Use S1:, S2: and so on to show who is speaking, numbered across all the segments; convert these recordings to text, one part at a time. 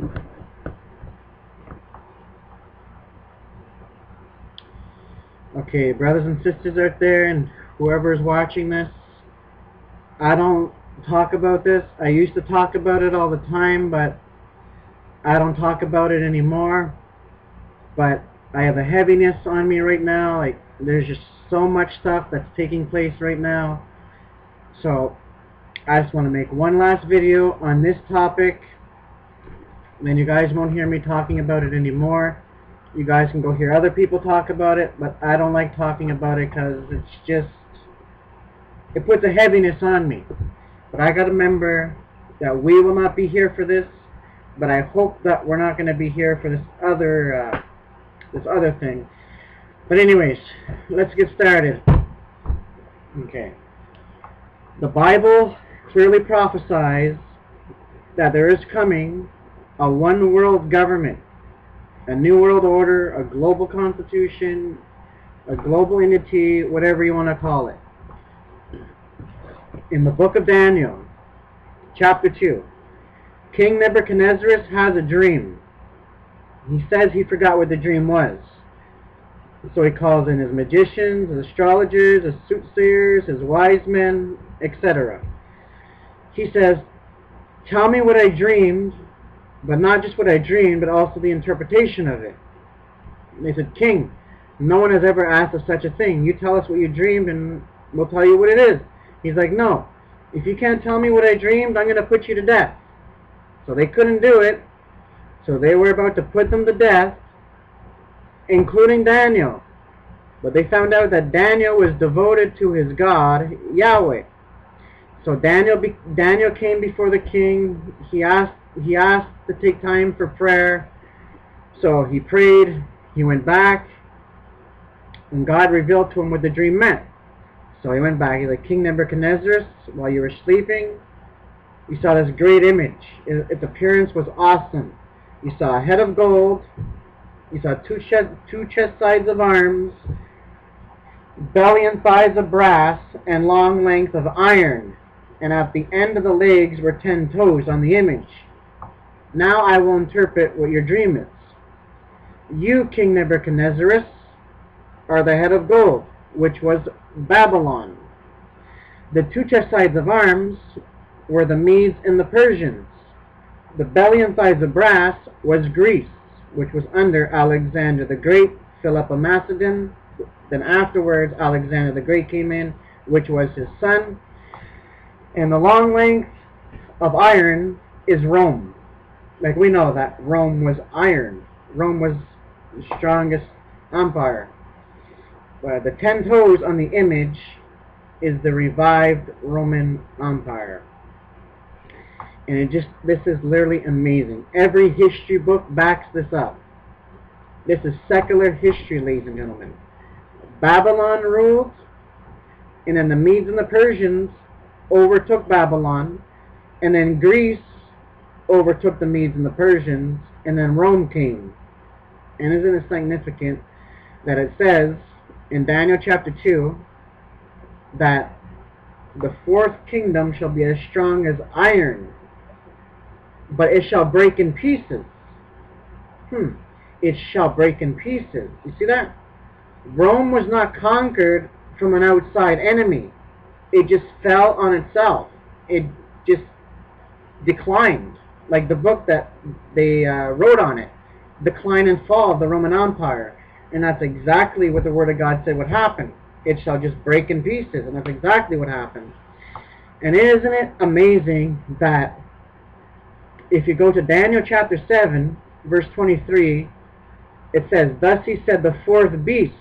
S1: Okay, brothers and sisters out there and whoever is watching this, I don't talk about this. I used to talk about it all the time, but I don't talk about it anymore. But I have a heaviness on me right now. Like, there's just so much stuff that's taking place right now. So I just want to make one last video on this topic. Then you guys won't hear me talking about it anymore. You guys can go hear other people talk about it, but I don't like talking about it because it's just, it puts a heaviness on me. But I gotta remember that we will not be here for this, but I hope that we're not going to be here for this other thing. But anyways, let's get started. Okay. The Bible clearly prophesies that there is coming a one world government, a new world order, a global constitution, a global entity, whatever you want to call it. In the book of Daniel, chapter 2, King Nebuchadnezzar has a dream. He says he forgot what the dream was. So he calls in his magicians, his astrologers, his soothsayers, his wise men, etc. He says, tell me what I dreamed, but not just what I dreamed, but also the interpretation of it. And they said, King, no one has ever asked of such a thing. You tell us what you dreamed and we'll tell you what it is. He's like, no, if you can't tell me what I dreamed, I'm going to put you to death. So they couldn't do it. So they were about to put them to death, including Daniel. But they found out that Daniel was devoted to his God, Yahweh. So Daniel came before the king. He asked to take time for prayer. So he prayed. He went back. And God revealed to him what the dream meant. So he went back. He's like, King Nebuchadnezzar, while you were sleeping, you saw this great image. Its appearance was awesome. You saw a head of gold. You saw two chest sides of arms, belly and thighs of brass, and long length of iron. And at the end of the legs were 10 toes on the image. Now I will interpret what your dream is. You, King Nebuchadnezzar, are the head of gold, which was Babylon. The two chest sides of arms were the Medes and the Persians. The belly and thighs of brass was Greece, which was under Alexander the Great, Philip of Macedon. Then afterwards Alexander the Great came in, which was his son. And the long length of iron is Rome. Like we know that Rome was iron. Rome was the strongest empire. The 10 toes on the image is the revived Roman Empire. And this is literally amazing. Every history book backs this up. This is secular history, ladies and gentlemen. Babylon ruled, and then the Medes and the Persians overtook Babylon, and then Greece overtook the Medes and the Persians, and then Rome came. And isn't it significant that it says in Daniel chapter 2 that the fourth kingdom shall be as strong as iron, but it shall break in pieces. It shall break in pieces. You see that? Rome was not conquered from an outside enemy. It just fell on itself. It just declined. Like the book that they wrote on it, Decline and Fall of the Roman Empire. And that's exactly what the Word of God said would happen. It shall just break in pieces. And that's exactly what happened. And isn't it amazing that if you go to Daniel chapter 7, verse 23, it says, thus he said, the fourth beast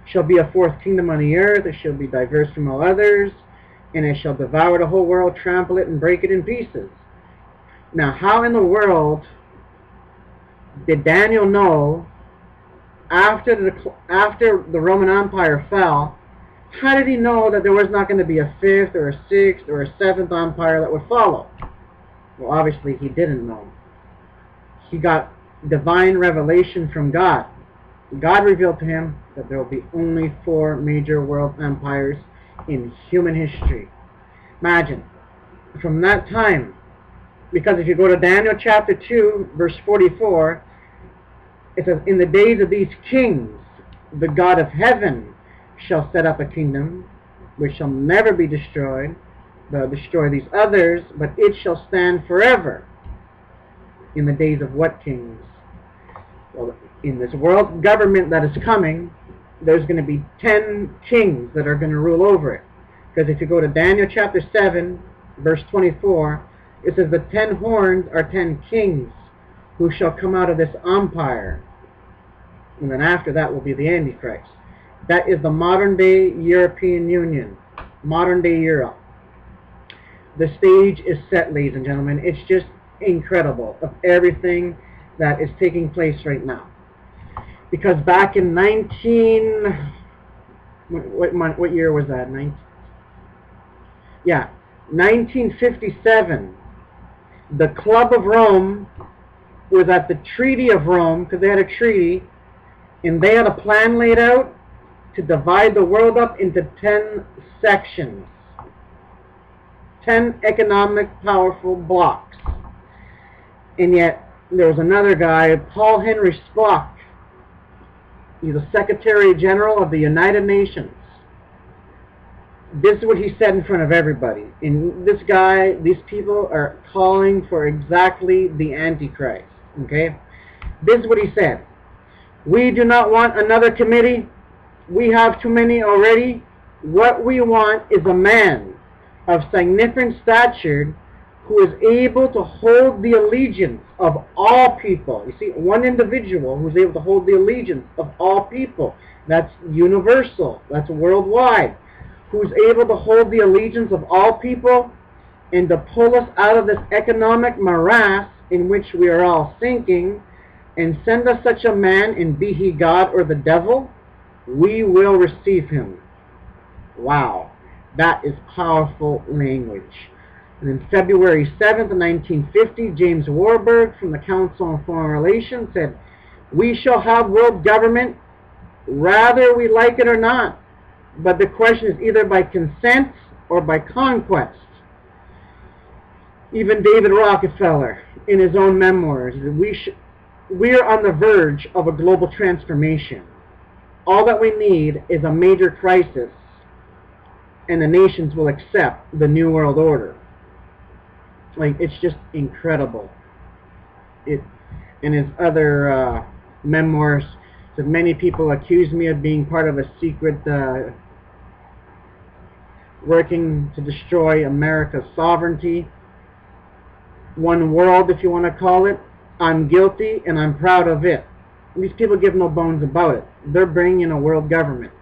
S1: shall be a fourth kingdom on the earth. It shall be diverse from all others, and it shall devour the whole world, trample it, and break it in pieces. Now, how in the world did Daniel know after the Roman Empire fell? How did he know that there was not going to be a fifth or a sixth or a seventh empire that would follow? Well, obviously he didn't know. He got divine revelation from God. God revealed to him that there will be only 4 major world empires in human history. Imagine, from that time, Because if you go to Daniel chapter 2, verse 44, it says, in the days of these kings, the God of heaven shall set up a kingdom, which shall never be destroyed. They'll destroy these others, but it shall stand forever. In the days of what kings? Well, in this world government that is coming, there's going to be 10 kings that are going to rule over it. Because if you go to Daniel chapter 7, verse 24, it says the 10 horns are 10 kings who shall come out of this empire. And then after that will be the Antichrist. That is the modern day European Union. Modern day Europe. The stage is set, ladies and gentlemen. It's just incredible of everything that is taking place right now. Because back in what year was that? 1957, the Club of Rome was at the Treaty of Rome, because they had a treaty, and they had a plan laid out to divide the world up into 10 sections. 10 economic powerful blocks. And yet, there was another guy, Paul Henry Spock. He's the Secretary General of the United Nations. This is what he said in front of everybody. And this guy, these people are calling for exactly the Antichrist. Okay? This is what he said. We do not want another committee. We have too many already. What we want is a man of significant stature who is able to hold the allegiance of all people. You see, one individual who is able to hold the allegiance of all people. That's universal. That's worldwide. Who's able to hold the allegiance of all people and to pull us out of this economic morass in which we are all sinking, and send us such a man, and be he God or the devil, we will receive him. Wow. That is powerful language. And in February 7th, 1950, James Warburg from the Council on Foreign Relations said, we shall have world government, whether we like it or not. But the question is either by consent or by conquest. Even David Rockefeller, in his own memoirs, we are on the verge of a global transformation. All that we need is a major crisis, and the nations will accept the New World Order. Like, it's just incredible. In his other memoirs, that many people accuse me of being part of a secret working to destroy America's sovereignty. One world, if you want to call it. I'm guilty, and I'm proud of it. These people give no bones about it. They're bringing in a world government.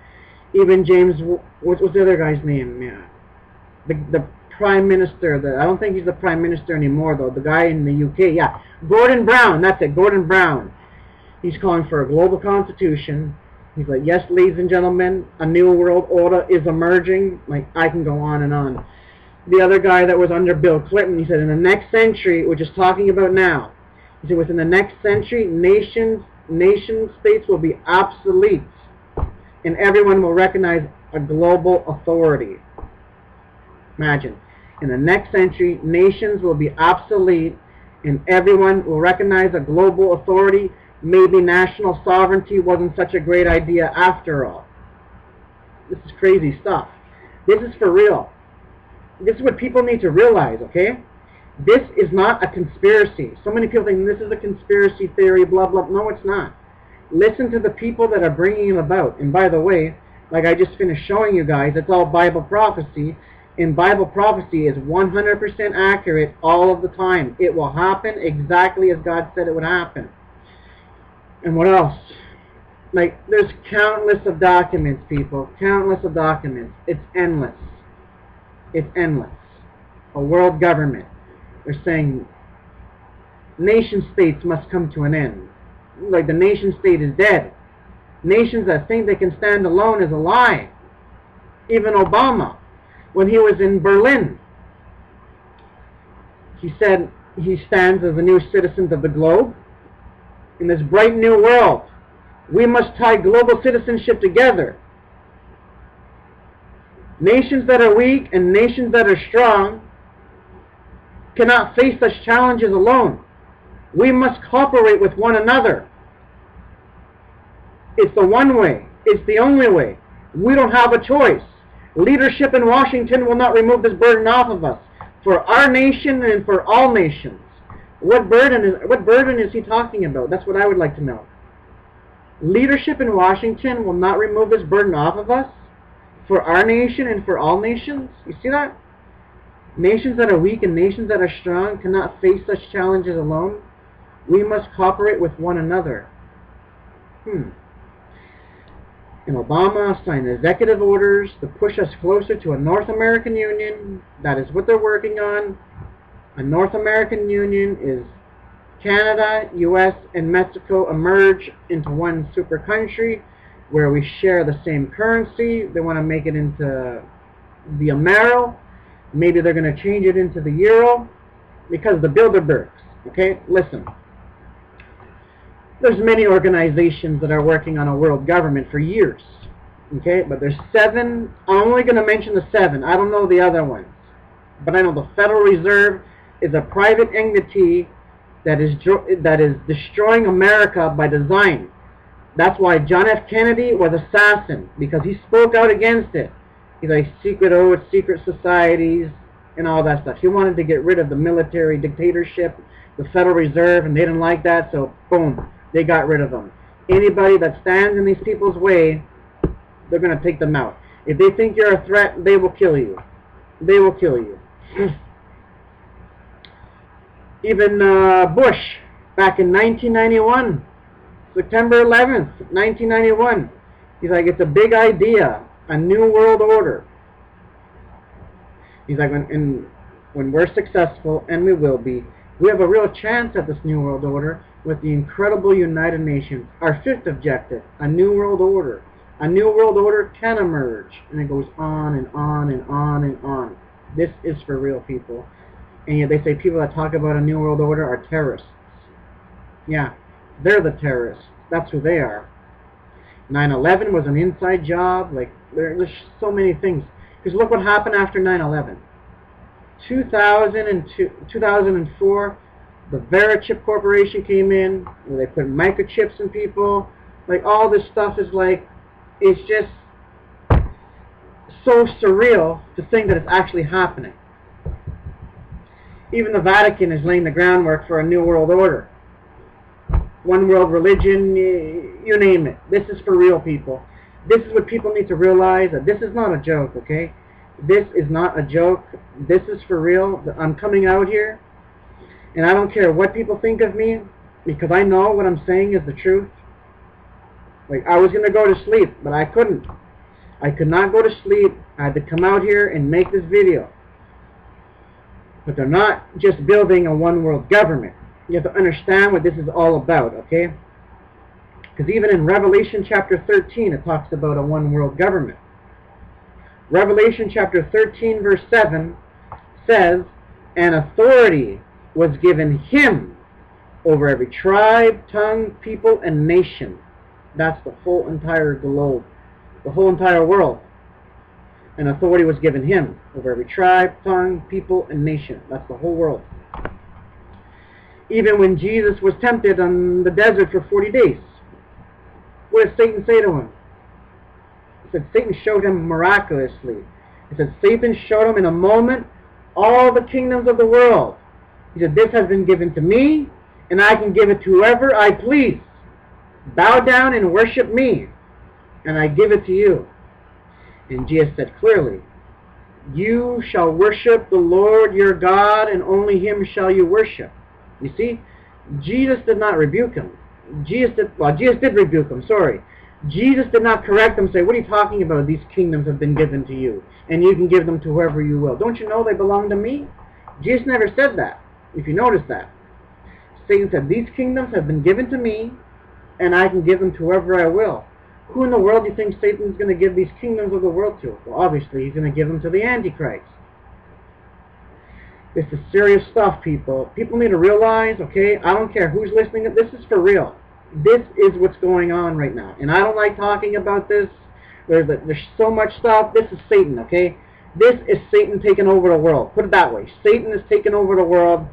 S1: Even James, what's the other guy's name? Yeah, the Prime Minister. I don't think he's the Prime Minister anymore, though. The guy in the UK, yeah. Gordon Brown, that's it, Gordon Brown. He's calling for a global constitution. He's like, yes, ladies and gentlemen, a new world order is emerging. Like, I can go on and on. The other guy that was under Bill Clinton, he said, in the next century, we're just talking about now, he said, within the next century, nation states will be obsolete, and everyone will recognize a global authority. Imagine, in the next century, nations will be obsolete, and everyone will recognize a global authority. Maybe national sovereignty wasn't such a great idea after all. This is crazy stuff. This is for real. This is what people need to realize, okay? This is not a conspiracy. So many people think this is a conspiracy theory, blah, blah. No, it's not. Listen to the people that are bringing it about. And by the way, like I just finished showing you guys, it's all Bible prophecy. And Bible prophecy is 100% accurate all of the time. It will happen exactly as God said it would happen. And what else? Like, there's countless of documents, people. Countless of documents. It's endless. It's endless. A world government. They're saying nation states must come to an end. Like, the nation state is dead. Nations that think they can stand alone is a lie. Even Obama, when he was in Berlin, he said he stands as a new citizen of the globe. In this bright new world, we must tie global citizenship together. Nations that are weak and nations that are strong cannot face such challenges alone. We must cooperate with one another. It's the one way. It's the only way. We don't have a choice. Leadership in Washington will not remove this burden off of us. For our nation and for all nations. What burden is he talking about? That's what I would like to know. Leadership in Washington will not remove this burden off of us. For our nation and for all nations. You see that? Nations that are weak and nations that are strong cannot face such challenges alone. We must cooperate with one another. And Obama signed executive orders to push us closer to a North American Union. That is what they're working on. A North American Union is Canada, US, and Mexico emerge into one super country where we share the same currency. They want to make it into the Amero. Maybe they're going to change it into the Euro because the Bilderbergs. Okay, listen. There's many organizations that are working on a world government for years. Okay, but there's 7. I'm only going to mention the 7. I don't know the other ones. But I know the Federal Reserve is a private entity that is destroying America by design. That's why John F. Kennedy was assassinated, because he spoke out against it. He's like secret oaths, secret societies, and all that stuff. He wanted to get rid of the military dictatorship, the Federal Reserve, and they didn't like that, so boom, they got rid of them. Anybody that stands in these people's way, they're going to take them out. If they think you're a threat, they will kill you. They will kill you. Even Bush, back in 1991, September 11th, 1991, he's like, it's a big idea, a new world order. He's like, when we're successful, and we will be, we have a real chance at this new world order with the incredible United Nations. Our 5th objective, a new world order. A new world order can emerge. And it goes on and on and on and on. This is for real, people. And yet they say people that talk about a new world order are terrorists. Yeah, they're the terrorists. That's who they are. 9/11 was an inside job. Like, there's so many things. Because look what happened after 9/11. 2004, the Verichip Corporation came in, where they put microchips in people. Like, all this stuff is like, it's just so surreal to think that it's actually happening. Even the Vatican is laying the groundwork for a new world order. One world religion, you name it. This is for real, people. This is what people need to realize, that this is not a joke, okay? This is not a joke. This is for real. I'm coming out here, and I don't care what people think of me, because I know what I'm saying is the truth. Like, I was going to go to sleep, but I couldn't. I could not go to sleep. I had to come out here and make this video. But they're not just building a one world government. You have to understand what this is all about, okay? Because even in Revelation chapter 13, it talks about a one world government. Revelation chapter 13 verse 7 says, "An authority was given him over every tribe, tongue, people, and nation." That's the whole entire globe, the whole entire world. An authority was given him over every tribe, tongue, people, and nation. That's the whole world. Even when Jesus was tempted on the desert for 40 days, what did Satan say to him? He said Satan showed him miraculously. He said Satan showed him in a moment all the kingdoms of the world. He said, this has been given to me, and I can give it to whoever I please. Bow down and worship me, and I give it to you. And Jesus said clearly, you shall worship the Lord your God, and only him shall you worship. You see, Jesus did not rebuke him. Jesus did rebuke him, sorry. Jesus did not correct him, say, what are you talking about? These kingdoms have been given to you, and you can give them to whoever you will. Don't you know they belong to me? Jesus never said that, if you notice that. Satan said, these kingdoms have been given to me, and I can give them to whoever I will. Who in the world do you think Satan's going to give these kingdoms of the world to? Well, obviously, he's going to give them to the Antichrist. This is serious stuff, people. People need to realize, okay, I don't care who's listening, this is for real. This is what's going on right now. And I don't like talking about this. There's so much stuff. This is Satan, okay? This is Satan taking over the world. Put it that way. Satan is taking over the world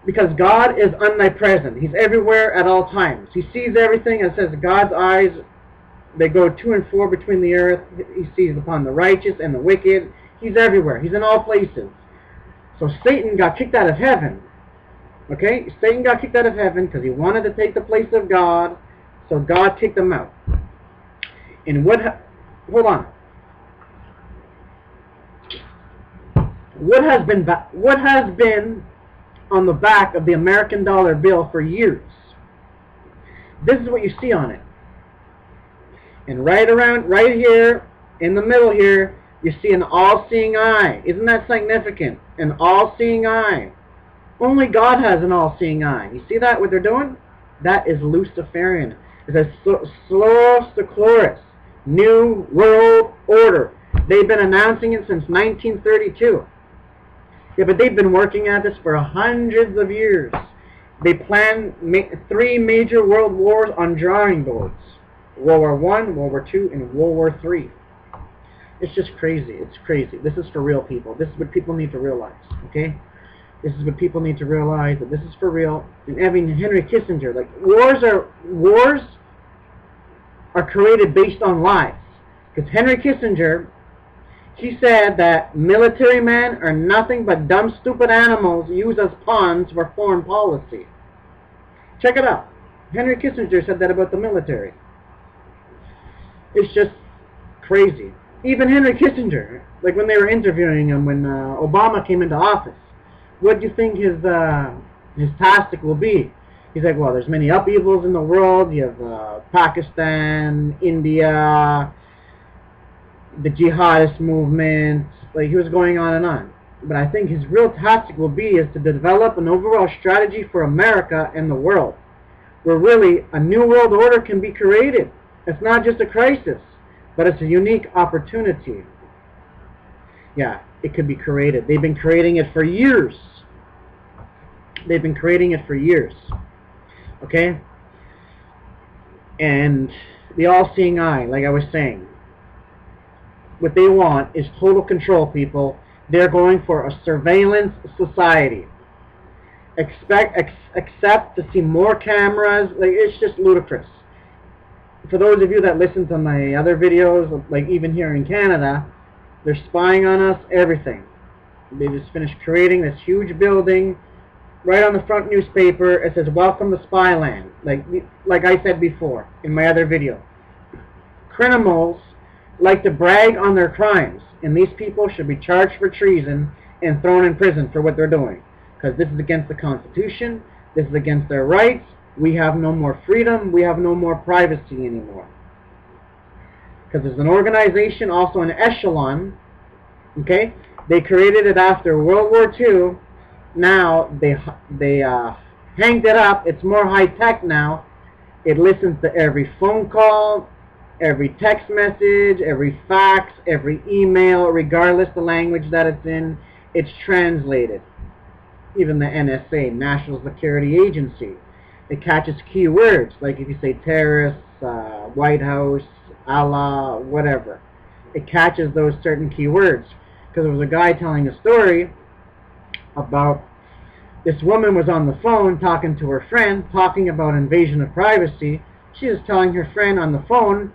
S1: because God is omnipresent. He's everywhere at all times. He sees everything, and says God's eyes, they go to and fro between the earth. He sees upon the righteous and the wicked. He's everywhere. He's in all places. So Satan got kicked out of heaven. Okay? Satan got kicked out of heaven because he wanted to take the place of God. So God kicked him out. And hold on. What has been on the back of the American dollar bill for years? This is what you see on it. And right here, in the middle here, you see an all-seeing eye. Isn't that significant? An all-seeing eye. Only God has an all-seeing eye. You see that, what they're doing? That is Luciferian. It says Soros, New World Order. They've been announcing it since 1932. Yeah, but they've been working at this for hundreds of years. They planned 3 major world wars on drawing boards. World War I, World War II, and World War III. It's just crazy. It's crazy. This is for real, people. This is what people need to realize, okay? This is what people need to realize, that this is for real. And Henry Kissinger, like, wars are created based on lies. Because Henry Kissinger, he said that military men are nothing but dumb, stupid animals used as pawns for foreign policy. Check it out. Henry Kissinger said that about the military. It's just crazy. Even Henry Kissinger, like when they were interviewing him when Obama came into office, what do you think his tactic will be? He's like, well, there's many upheavals in the world. You have Pakistan, India, the jihadist movement. Like, he was going on and on. But I think his real tactic will be is to develop an overall strategy for America and the world, where really a new world order can be created. It's not just a crisis, but it's a unique opportunity. Yeah, it could be created. They've been creating it for years. They've been creating it for years. Okay? And the all-seeing eye, like I was saying, what they want is total control, people. They're going for a surveillance society. Accept to see more cameras. Like, it's just ludicrous. For those of you that listen to my other videos, like even here in Canada, they're spying on us, everything. They just finished creating this huge building. Right on the front newspaper, it says, "Welcome to Spyland." Like I said before in my other video. Criminals like to brag on their crimes, and these people should be charged for treason and thrown in prison for what they're doing. Because this is against the Constitution, this is against their rights. We have no more freedom, we have no more privacy anymore. Because there's an organization, also an echelon, okay? They created it after World War II. Now, they hanged it up. It's more high-tech now. It listens to every phone call, every text message, every fax, every email, regardless the language that it's in. It's translated. Even the NSA, National Security Agency, it catches keywords, like if you say terrorists, White House, Allah, whatever. It catches those certain keywords. Because there was a guy telling a story about this woman was on the phone talking to her friend, talking about invasion of privacy. She was telling her friend on the phone,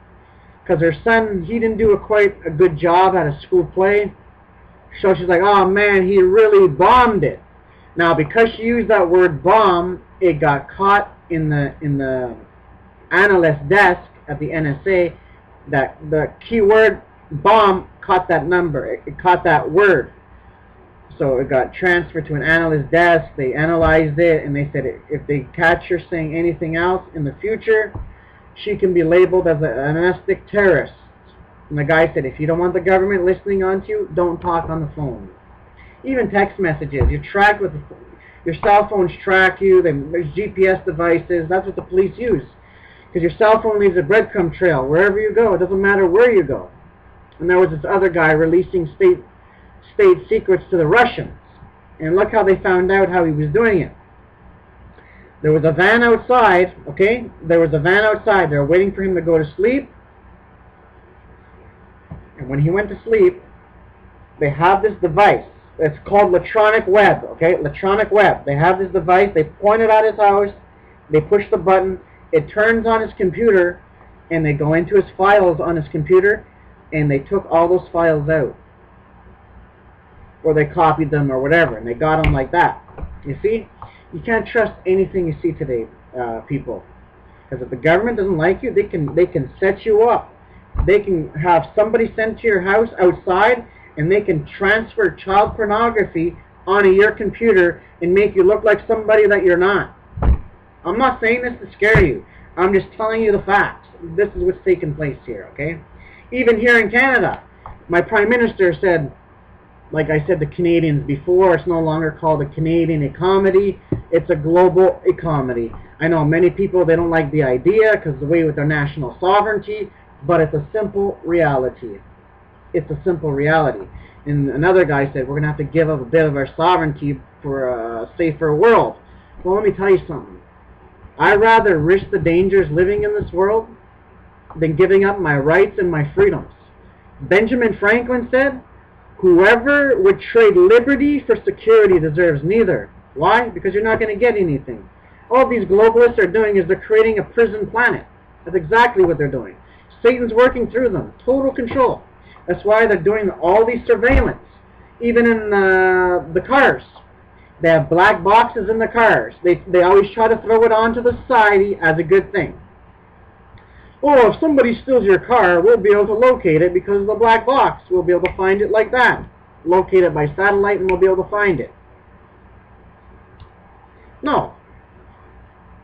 S1: because her son, he didn't do quite a good job at a school play. So she's like, oh man, he really bombed it. Now, because she used that word bomb, it got caught in the analyst desk at the NSA. That the keyword bomb caught that number. It caught that word. So it got transferred to an analyst desk. They analyzed it, and they said if they catch her saying anything else in the future, she can be labeled as a domestic terrorist. And the guy said, if you don't want the government listening on to you, don't talk on the phone. Even text messages, you're tracked with your cell phones track you. There's GPS devices. That's what the police use, because your cell phone leaves a breadcrumb trail wherever you go. It doesn't matter where you go. And there was this other guy releasing state secrets to the Russians, and look how they found out how he was doing it. There was a van outside. Okay, there was a van outside. They were waiting for him to go to sleep, and when he went to sleep, They have this device. It's called electronic web, okay? Electronic web. They have this device. They point it at his house. They push the button. It turns on his computer, and they go into his files on his computer, and they took all those files out. Or they copied them or whatever, and they got them like that. You see? You can't trust anything you see today, people. Because if the government doesn't like you, they can set you up. They can have somebody sent to your house outside, and they can transfer child pornography onto your computer and make you look like somebody that you're not. I'm not saying this to scare you. I'm just telling you the facts. This is what's taking place here, okay? Even here in Canada, my Prime Minister said, like I said to Canadians before, it's no longer called a Canadian economy. It's a global economy. I know many people, they don't like the idea because the way with their national sovereignty, but it's a simple reality. It's a simple reality. And another guy said, we're going to have to give up a bit of our sovereignty for a safer world. Well, let me tell you something. I'd rather risk the dangers living in this world than giving up my rights and my freedoms. Benjamin Franklin said, whoever would trade liberty for security deserves neither. Why? Because you're not going to get anything. All these globalists are doing is they're creating a prison planet. That's exactly what they're doing. Satan's working through them. Total control. That's why they're doing all these surveillance. Even in the cars. They have black boxes in the cars. They always try to throw it onto the society as a good thing. Oh, if somebody steals your car, we'll be able to locate it because of the black box. We'll be able to find it like that. Locate it by satellite and we'll be able to find it. No.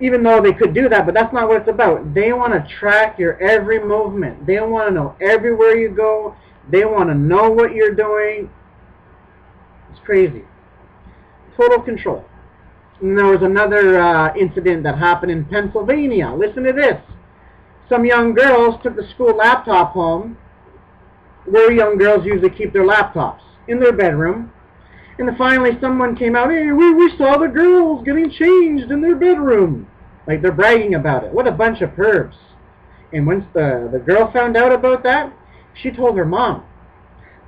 S1: Even though they could do that, but that's not what it's about. They want to track your every movement. They want to know everywhere you go. They want to know what you're doing. It's crazy. Total control. And there was another incident that happened in Pennsylvania. Listen to this. Some young girls took the school laptop home, where young girls usually keep their laptops, in their bedroom. And then finally someone came out, hey, we saw the girls getting changed in their bedroom. Like they're bragging about it. What a bunch of pervs. And once the girl found out about that, she told her mom,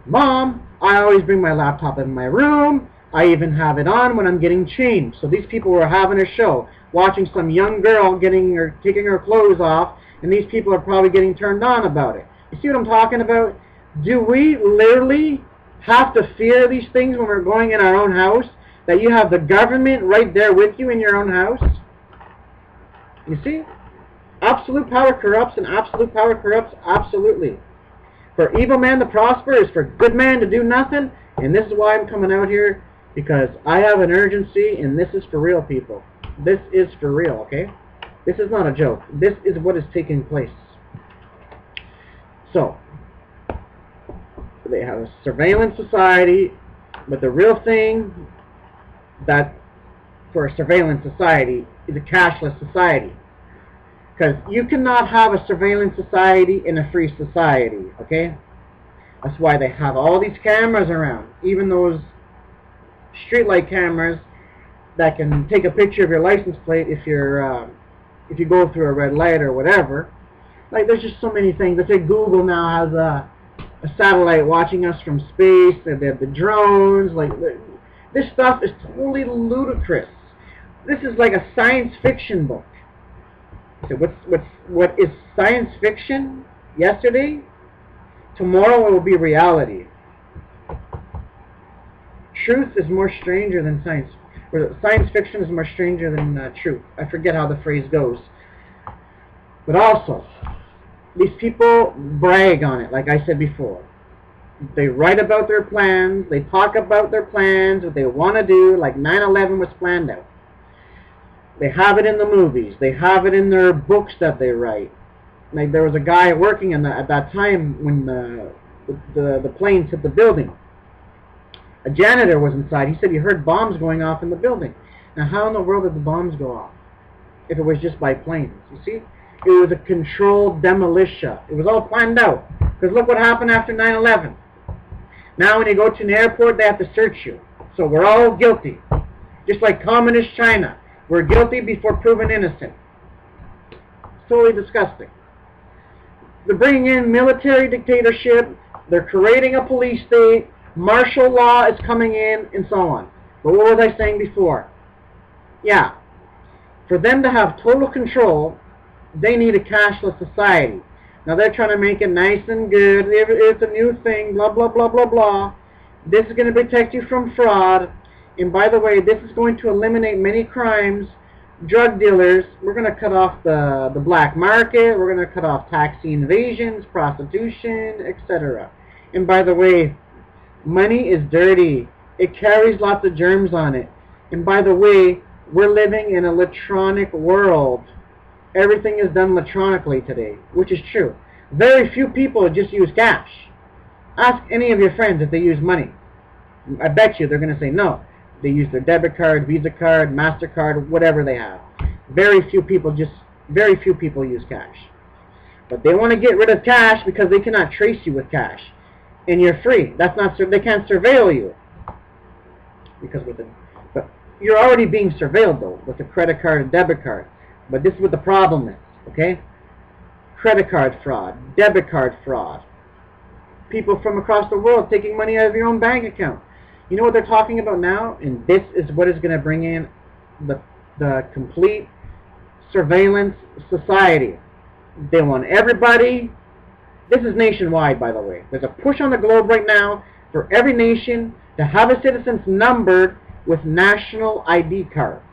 S1: Mom, I always bring my laptop in my room. I even have it on when I'm getting changed. So these people were having a show, watching some young girl taking her clothes off, and these people are probably getting turned on about it. You see what I'm talking about? Do we literally have to fear these things when we're going in our own house? That you have the government right there with you in your own house? You see? Absolute power corrupts, and absolute power corrupts absolutely. For evil man to prosper is for good man to do nothing, and this is why I'm coming out here, because I have an urgency, and this is for real, people. This is for real, okay? This is not a joke. This is what is taking place. So, they have a surveillance society, but the real thing that for a surveillance society is a cashless society. Because you cannot have a surveillance society in a free society, okay? That's why they have all these cameras around. Even those streetlight cameras that can take a picture of your license plate if you go through a red light or whatever. Like, there's just so many things. Let's say Google now has a satellite watching us from space. They have the drones. Like, this stuff is totally ludicrous. This is like a science fiction book. So what is science fiction yesterday? Tomorrow it will be reality. Truth is more stranger than science. Or science fiction is more stranger than truth. I forget how the phrase goes. But also, these people brag on it, like I said before. They write about their plans. They talk about their plans, what they want to do, like 9/11 was planned out. They have it in the movies. They have it in their books that they write. Like there was a guy working at that time when the planes hit the building. A janitor was inside. He said he heard bombs going off in the building. Now, how in the world did the bombs go off if it was just by planes? You see? It was a controlled demolition. It was all planned out. Because look what happened after 9/11. Now when you go to an airport, they have to search you. So we're all guilty. Just like communist China. We're guilty before proven innocent. It's totally disgusting. They're bringing in military dictatorship. They're creating a police state. Martial law is coming in, and so on. But what was I saying before? Yeah, for them to have total control, they need a cashless society. Now they're trying to make it nice and good. It's a new thing, blah, blah, blah, blah, blah. This is going to protect you from fraud. And by the way, this is going to eliminate many crimes. Drug dealers, we're going to cut off the black market. We're going to cut off taxi invasions, prostitution, etc. And by the way, money is dirty. It carries lots of germs on it. And by the way, we're living in an electronic world. Everything is done electronically today, which is true. Very few people just use cash. Ask any of your friends if they use money. I bet you they're going to say no. They use their debit card, Visa card, MasterCard, whatever they have. Very few people use cash. But they want to get rid of cash because they cannot trace you with cash. And you're free. That's not, they can't surveil you. Because but you're already being surveilled though with the credit card and debit card. But this is what the problem is, okay? Credit card fraud, debit card fraud. People from across the world taking money out of your own bank account. You know what they're talking about now? And this is what is going to bring in the complete surveillance society. They want everybody. This is nationwide, by the way. There's a push on the globe right now for every nation to have its citizens numbered with national ID cards.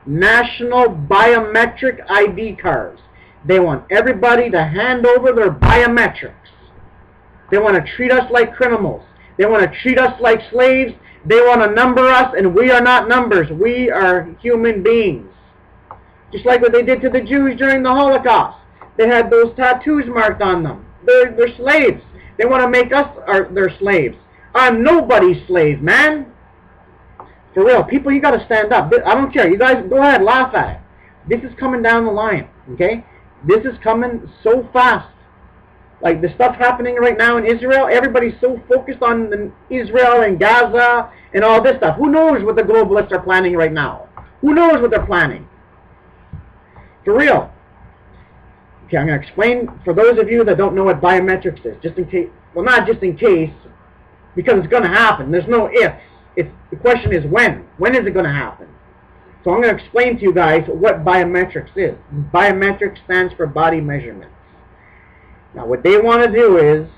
S1: National biometric ID cards. They want everybody to hand over their biometrics. They want to treat us like criminals. They want to treat us like slaves. They want to number us, and we are not numbers. We are human beings. Just like what they did to the Jews during the Holocaust. They had those tattoos marked on them. They're slaves. They want to make us their slaves. I'm nobody's slave, man. For real, people, you got to stand up. I don't care. You guys, go ahead, laugh at it. This is coming down the line, okay? This is coming so fast. Like the stuff happening right now in Israel, everybody's so focused on Israel and Gaza and all this stuff. Who knows what the globalists are planning right now? Who knows what they're planning? For real. Okay, I'm going to explain for those of you that don't know what biometrics is, just in case, well, not just in case, because it's going to happen. There's no ifs. The question is when. When is it going to happen? So I'm going to explain to you guys what biometrics is. Biometrics stands for body measurement. Now what they want to do is,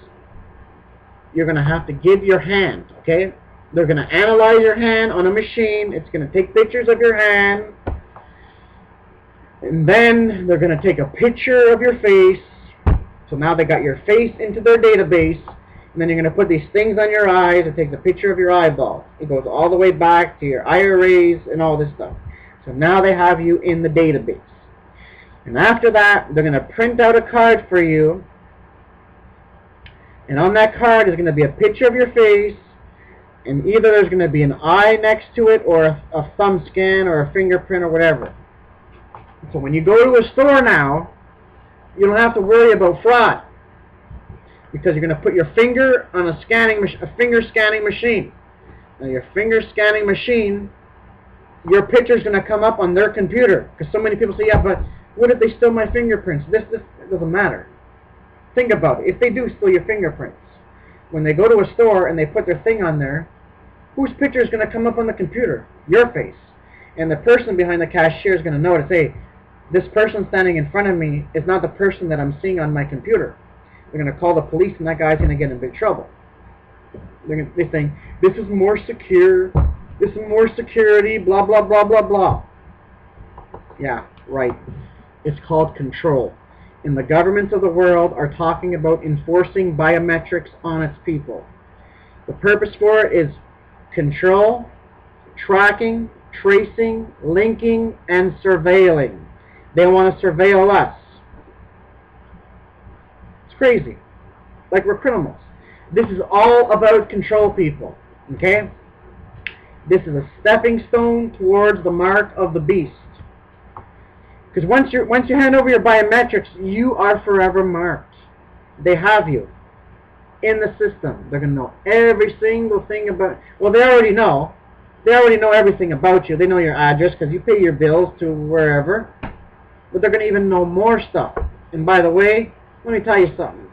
S1: you're going to have to give your hand, okay? They're going to analyze your hand on a machine. It's going to take pictures of your hand. And then they're going to take a picture of your face. So now they got your face into their database. And then you're going to put these things on your eyes and take the picture of your eyeball. It goes all the way back to your iris and all this stuff. So now they have you in the database. And after that, they're going to print out a card for you. And on that card is going to be a picture of your face. And either there's going to be an eye next to it, or a thumb scan, or a fingerprint, or whatever. So when you go to a store now, you don't have to worry about fraud. Because you're going to put your finger on a finger scanning machine. Now your finger scanning machine, your picture's going to come up on their computer. Because so many people say, yeah, but what if they steal my fingerprints? This doesn't matter. Think about it. If they do steal your fingerprints, when they go to a store and they put their thing on there, whose picture is going to come up on the computer? Your face. And the person behind the cashier is going to notice, hey, this person standing in front of me is not the person that I'm seeing on my computer. They're going to call the police, and that guy's going to get in big trouble. They think, this is more secure, this is more security, blah, blah, blah, blah, blah. Yeah, right. It's called control. And the governments of the world are talking about enforcing biometrics on its people. The purpose for it is control, tracking, tracing, linking, and surveilling. They want to surveil us. It's crazy. Like we're criminals. This is all about control, people. Okay? This is a stepping stone towards the mark of the beast. Because once you hand over your biometrics, you are forever marked. They have you in the system. They're going to know every single thing about... Well, they already know. They already know everything about you. They know your address because you pay your bills to wherever. But they're going to even know more stuff. And by the way, let me tell you something.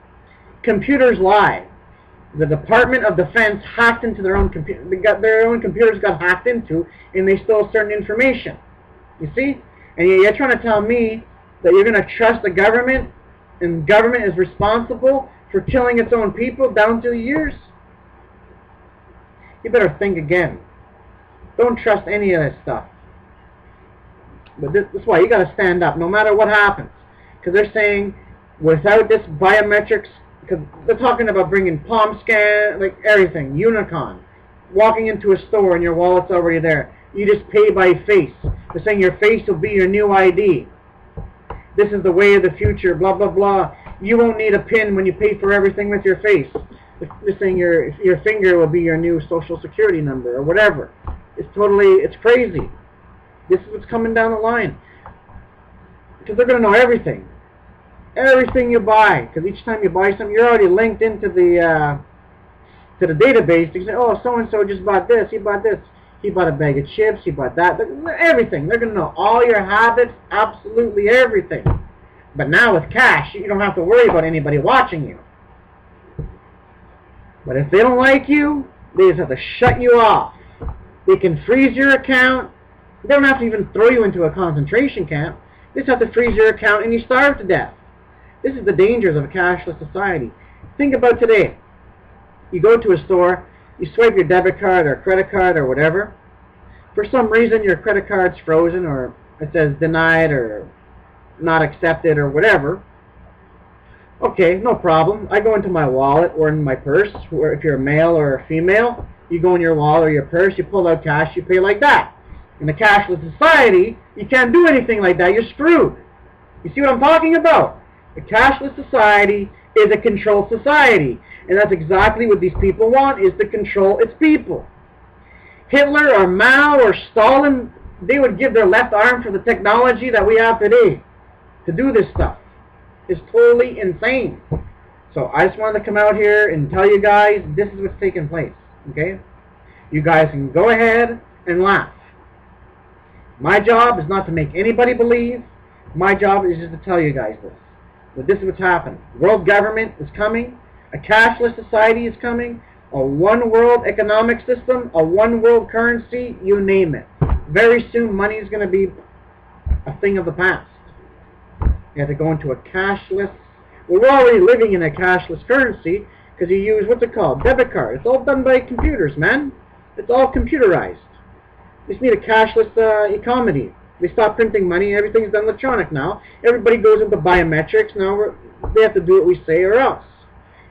S1: Computers lie. The Department of Defense hacked into their own computer. Their own computers got hacked into, and they stole certain information. You see? And you're trying to tell me that you're going to trust the government, and government is responsible for killing its own people down through the years? You better think again. Don't trust any of this stuff. But that's why you got to stand up, no matter what happens. Because they're saying, without this biometrics, because they're talking about bringing palm scan, like everything, Unicon. Walking into a store and your wallet's already there. You just pay by face. They're saying your face will be your new ID. This is the way of the future, blah, blah, blah. You won't need a PIN when you pay for everything with your face. They're saying your finger will be your new social security number or whatever. It's crazy. This is what's coming down the line. Because they're going to know everything. Everything you buy. Because each time you buy something, you're already linked into the database. You say, oh, so-and-so just bought this, he bought this. He bought a bag of chips, he bought that. Everything. They're going to know all your habits, absolutely everything. But now with cash, you don't have to worry about anybody watching you. But if they don't like you, they just have to shut you off. They can freeze your account. They don't have to even throw you into a concentration camp. They just have to freeze your account and you starve to death. This is the dangers of a cashless society. Think about today. You go to a store, you swipe your debit card or credit card or whatever. For some reason your credit card's frozen, or it says denied or not accepted or whatever. Okay, no problem. I go into my wallet or in my purse, or if you're a male or a female, you go in your wallet or your purse, you pull out cash, you pay like that. In a cashless society, you can't do anything like that. You're screwed. You see what I'm talking about? A cashless society is a controlled society. And that's exactly what these people want, is to control its people. Hitler or Mao or Stalin, they would give their left arm for the technology that we have today to do this stuff. It's totally insane. So I just wanted to come out here and tell you guys this is what's taking place. Okay? You guys can go ahead and laugh. My job is not to make anybody believe. My job is just to tell you guys this. But this is what's happening. World government is coming. A cashless society is coming. A one world economic system. A one world currency. You name it. Very soon money is going to be a thing of the past. You have to go into a cashless. Well, we're already living in a cashless currency because you use, what's it called? Debit card. It's all done by computers, man. It's all computerized. You just need a cashless economy. They stop printing money. Everything's done electronic now. Everybody goes into biometrics. Now they have to do what we say or else.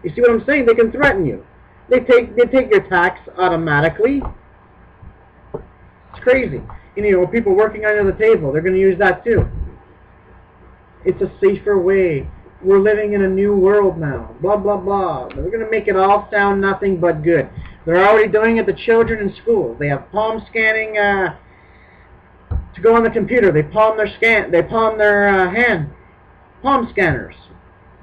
S1: You see what I'm saying? They can threaten you. They take your tax automatically. It's crazy. You know, people working under the table, they're going to use that too. It's a safer way. We're living in a new world now. Blah, blah, blah. They're going to make it all sound nothing but good. They're already doing it to children in schools. They have palm scanning to go on the computer. They palm their hand. Palm scanners.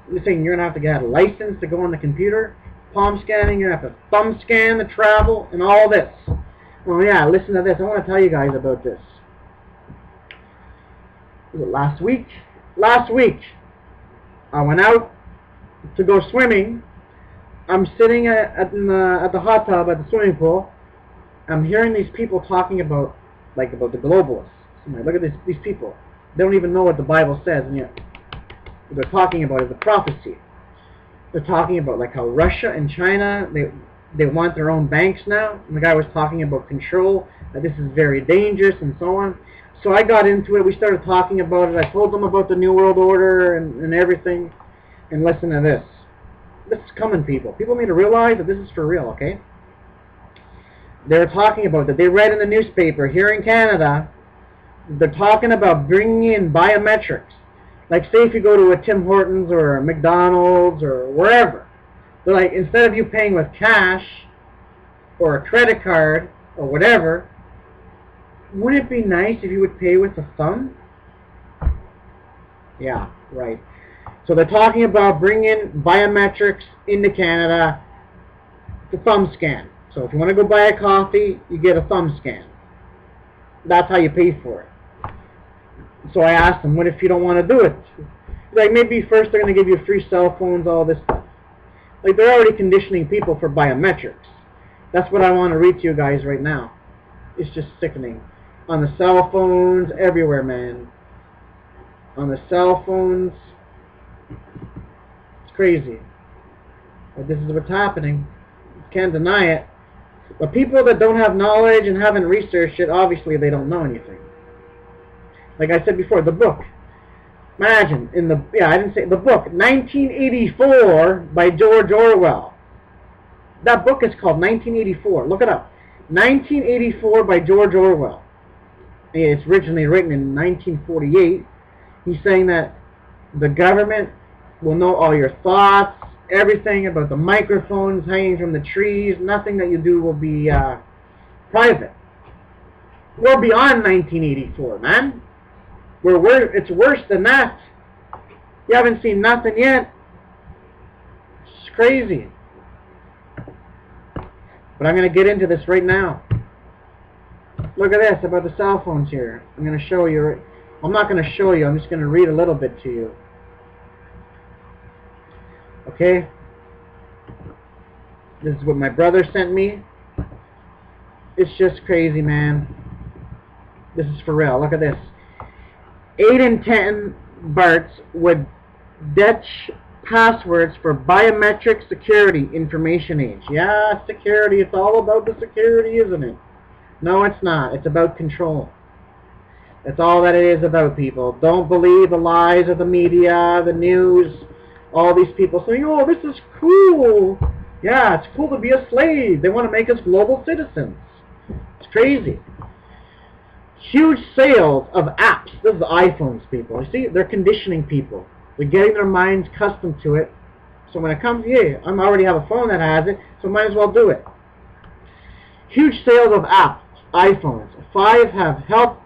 S1: You're saying you're going to have to get a license to go on the computer. Palm scanning. You're going to have to thumb scan to travel and all this. Well, yeah, listen to this. I want to tell you guys about this. Was it last week? Last week, I went out to go swimming. I'm sitting at the hot tub at the swimming pool. I'm hearing these people talking about the globalists. I'm like, look at these people. They don't even know what the Bible says, and yet what they're talking about is the prophecy. They're talking about like how Russia and China, they want their own banks now. And the guy was talking about control, that this is very dangerous and so on. So I got into it. We started talking about it. I told them about the New World Order and everything. And listen to this. This is coming, people. People need to realize that this is for real, okay? They're talking about that. They read in the newspaper here in Canada, they're talking about bringing in biometrics. Like, say if you go to a Tim Hortons or a McDonald's or wherever, they're like, instead of you paying with cash or a credit card or whatever, wouldn't it be nice if you would pay with a thumb? Yeah, right. So they're talking about bringing biometrics into Canada, the thumb scan. So if you want to go buy a coffee, you get a thumb scan. That's how you pay for it. So I asked them, what if you don't want to do it? Like, maybe first they're going to give you free cell phones, all this stuff. Like, they're already conditioning people for biometrics. That's what I want to read to you guys right now. It's just sickening. On the cell phones, everywhere, man. On the cell phones. It's crazy. But this is what's happening. Can't deny it. But people that don't have knowledge and haven't researched it, obviously they don't know anything. Like I said before, the book. Imagine, I didn't say the book, 1984 by George Orwell. That book is called 1984. Look it up. 1984 by George Orwell. It's originally written in 1948. He's saying that the government will know all your thoughts, everything about the microphones hanging from the trees. Nothing that you do will be private. We're beyond 1984, man. It's worse than that. You haven't seen nothing yet. It's crazy. But I'm going to get into this right now. Look at this about the cell phones here. I'm going to show you. I'm not going to show you. I'm just going to read a little bit to you. Okay? This is what my brother sent me. It's just crazy, man. This is for real. Look at this. 8 in 10 Barts would ditch passwords for biometric security information age. Yeah, security. It's all about the security, isn't it? No, it's not. It's about control. That's all that it is about, people. Don't believe the lies of the media, the news, all these people saying, oh, this is cool. Yeah, it's cool to be a slave. They want to make us global citizens. It's crazy. Huge sales of apps. This is the iPhones, people. You see, they're conditioning people. They're getting their minds accustomed to it. So when it comes, yeah, I already have a phone that has it, so might as well do it. Huge sales of apps, iPhones. 5 have helped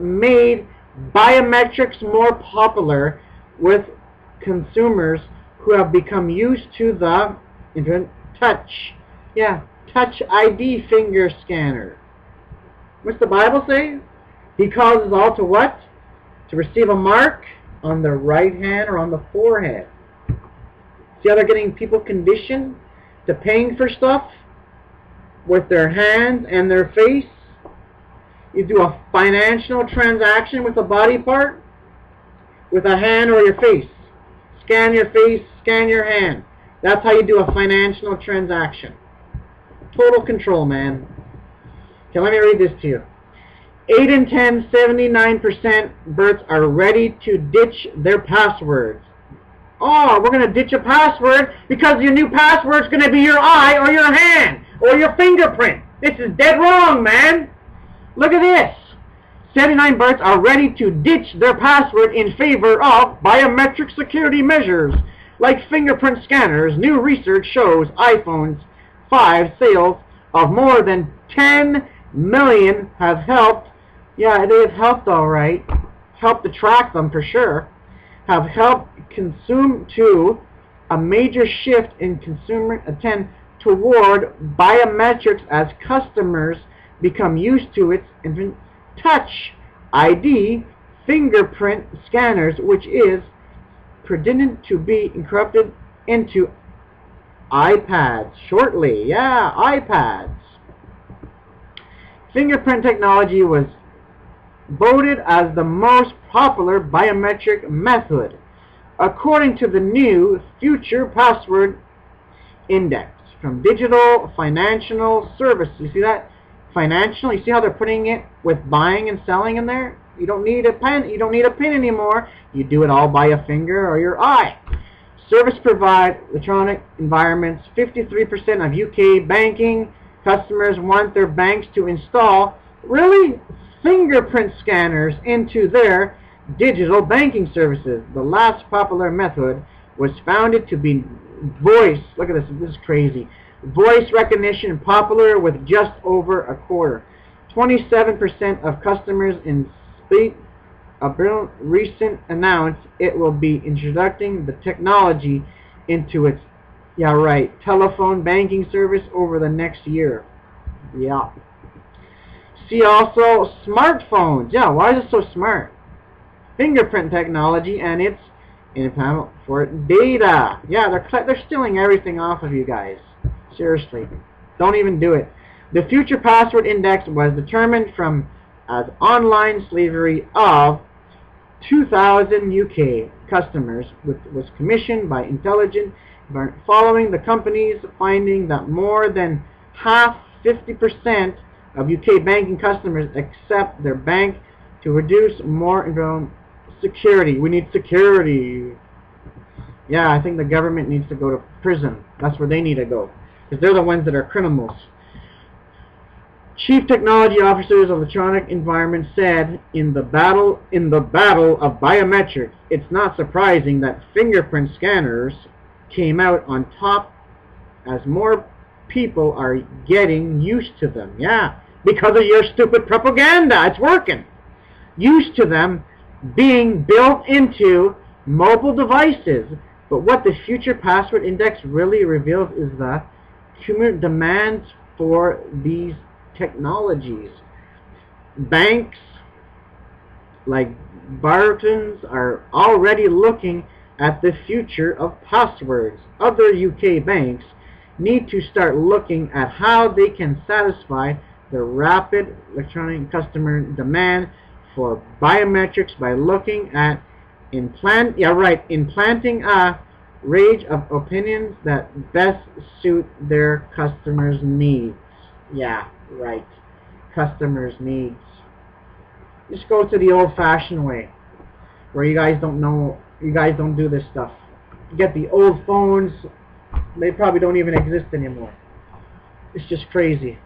S1: made biometrics more popular with consumers who have become used to the touch ID finger scanner. What's the Bible say? He causes all to what? To receive a mark on the right hand or on the forehead. See how they're getting people conditioned to paying for stuff with their hands and their face? You do a financial transaction with a body part, with a hand or your face. Scan your face, scan your hand. That's how you do a financial transaction. Total control, man. Okay, let me read this to you. 8 in 10, 79% Berts are ready to ditch their passwords. Oh, we're going to ditch a password because your new password is going to be your eye or your hand or your fingerprint. This is dead wrong, man. Look at this. 79 Berts are ready to ditch their password in favor of biometric security measures like fingerprint scanners. New research shows iPhone's 5 sales of more than 10 million have helped. Yeah, they have helped, all right. Helped to track them for sure. Have helped consume to a major shift in consumer attend toward biometrics as customers become used to its touch ID fingerprint scanners, which is predicted to be incorporated into iPads shortly. Yeah, iPads. Fingerprint technology was voted as the most popular biometric method, according to the new Future Password Index from Digital Financial Service. You see that? Financial. You see how they're putting it with buying and selling in there? You don't need a pen. You don't need a pin anymore. You do it all by a finger or your eye. Service provide electronic environments. 53% of UK banking customers want their banks to install fingerprint scanners into their digital banking services. The last popular method was founded to be voice. Look at this. This is crazy. Voice recognition popular with just over a quarter. 27% of customers in Speak recent announced it will be introducing the technology into its telephone banking service over the next year. Yeah. See also smartphones. Yeah, why is it so smart? Fingerprint technology and its in panel for data. Yeah, they're stealing everything off of you guys. Seriously, don't even do it. The future password index was determined from as online slavery of 2,000 UK customers, was commissioned by intelligence following the company's finding that more than half, 50% of UK banking customers accept their bank to reduce more security. We need security. Yeah, I think the government needs to go to prison. That's where they need to go, because they're the ones that are criminals. Chief Technology Officers of Electronic Environment said in the battle of biometrics, it's not surprising that fingerprint scanners came out on top as more people are getting used to them. Yeah, because of your stupid propaganda. It's working. Used to them being built into mobile devices. But what the future password index really reveals is the cumulative demands for these technologies. Banks like Barton's are already looking at the future of passwords. Other UK banks need to start looking at how they can satisfy the rapid electronic customer demand for biometrics by looking at implanting a range of opinions that best suit their customers' needs. Yeah, right. Customers' needs. Just go to the old-fashioned way, where you guys don't do this stuff. You get the old phones, they probably don't even exist anymore. It's just crazy.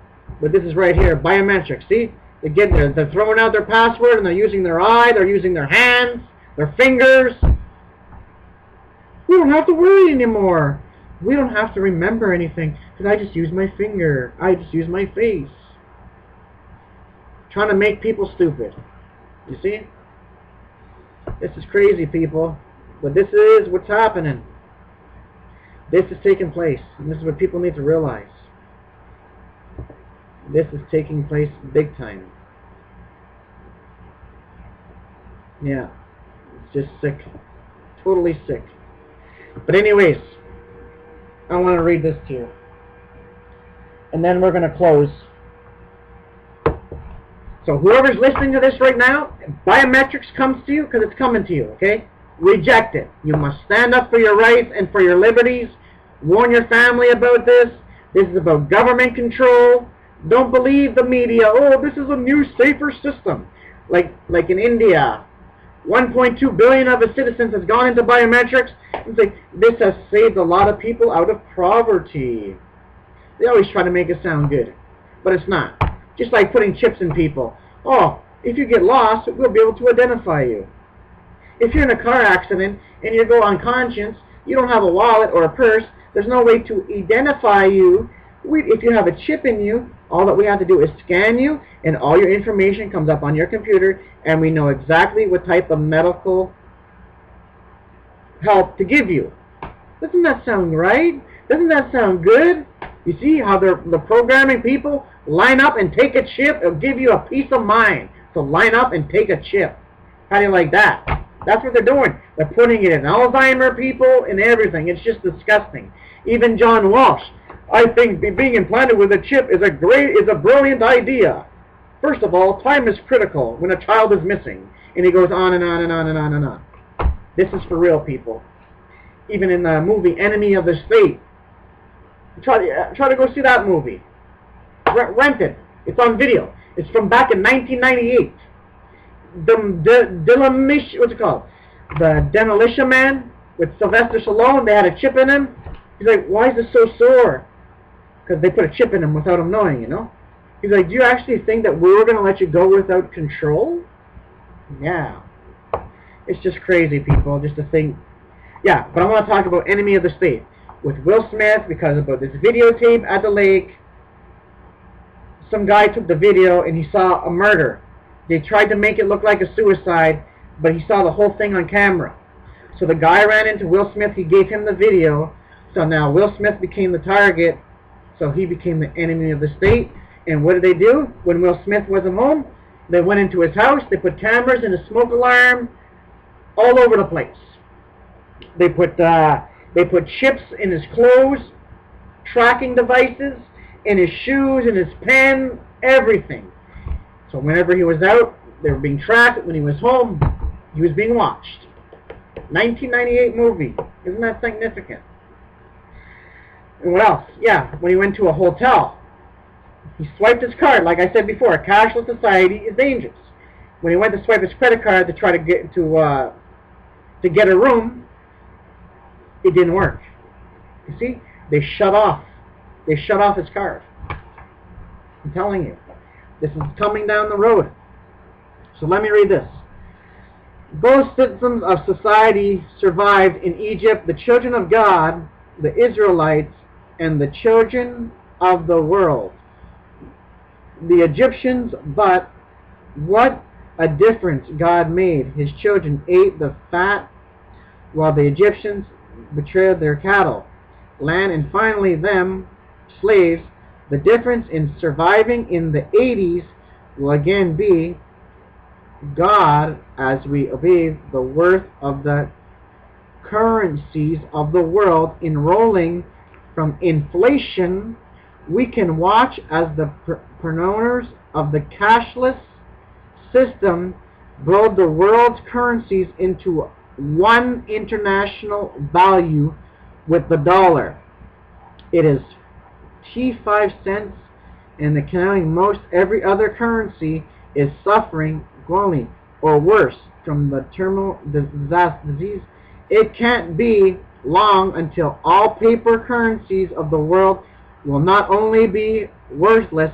S1: But this is right here, biometrics. See? They're throwing out their password and they're using their eye, they're using their hands, their fingers. We don't have to worry anymore. We don't have to remember anything, because I just use my finger. I just use my face. Trying to make people stupid. You see? This is crazy, people. But this is what's happening. This is taking place. And this is what people need to realize. This is taking place big time. Yeah. It's just sick. Totally sick. But anyways, I want to read this to you. And then we're going to close. So whoever's listening to this right now, biometrics comes to you, because it's coming to you, okay? Reject it. You must stand up for your rights and for your liberties. Warn your family about this. This is about government control. Don't believe the media. Oh, this is a new, safer system. Like in India, 1.2 billion of its citizens has gone into biometrics. It's like, this has saved a lot of people out of poverty. They always try to make it sound good, but it's not. Just like putting chips in people. Oh, if you get lost, we'll be able to identify you. If you're in a car accident and you go unconscious, you don't have a wallet or a purse, there's no way to identify you. If you have a chip in you, all that we have to do is scan you, and all your information comes up on your computer, and we know exactly what type of medical help to give you. Doesn't that sound right? Doesn't that sound good? You see how the programming people line up and take a chip? It'll give you a peace of mind. So line up and take a chip. How do you like that? That's what they're doing. They're putting it in Alzheimer people and everything. It's just disgusting. Even John Walsh, I think being implanted with a chip is a brilliant idea. First of all, time is critical when a child is missing. And he goes on and on and on and on and on. This is for real, people. Even in the movie Enemy of the State. Try to go see that movie. Rent it. It's on video. It's from back in 1998. What's it called? The Demolition Man with Sylvester Stallone. They had a chip in him. He's like, why is this so sore? Because they put a chip in him without him knowing, you know? He's like, do you actually think that we were going to let you go without control? Yeah. It's just crazy, people, just to think. Yeah, but I want to talk about Enemy of the State with Will Smith, because about this videotape at the lake. Some guy took the video and he saw a murder. They tried to make it look like a suicide, but he saw the whole thing on camera. So the guy ran into Will Smith, he gave him the video, so now Will Smith became the target, so he became the enemy of the state. And what did they do? When Will Smith wasn't home, they went into his house, they put cameras and a smoke alarm all over the place. chips in his clothes, tracking devices, in his shoes, in his pen, everything. So whenever he was out, they were being tracked. When he was home, he was being watched. 1998 movie. Isn't that significant? And what else? Yeah, when he went to a hotel, he swiped his card. Like I said before, a cashless society is dangerous. When he went to swipe his credit card to try to get a room, it didn't work. You see, they shut off his card. I'm telling you, this is coming down the road. So let me read this. Both systems of society survived in Egypt: the children of God, the Israelites, and the children of the world, the Egyptians. But what a difference God made. His children ate the fat, while the Egyptians betrayed their cattle, land, and finally them, slaves. The difference in surviving in the 80s will again be God, as we obey the worth of the currencies of the world enrolling from inflation. We can watch as the promoters of the cashless system build the world's currencies into one international value with the dollar. It is T5 cents, and the counting most every other currency is suffering globally, or worse, from the terminal disease. It can't be long until all paper currencies of the world will not only be worthless,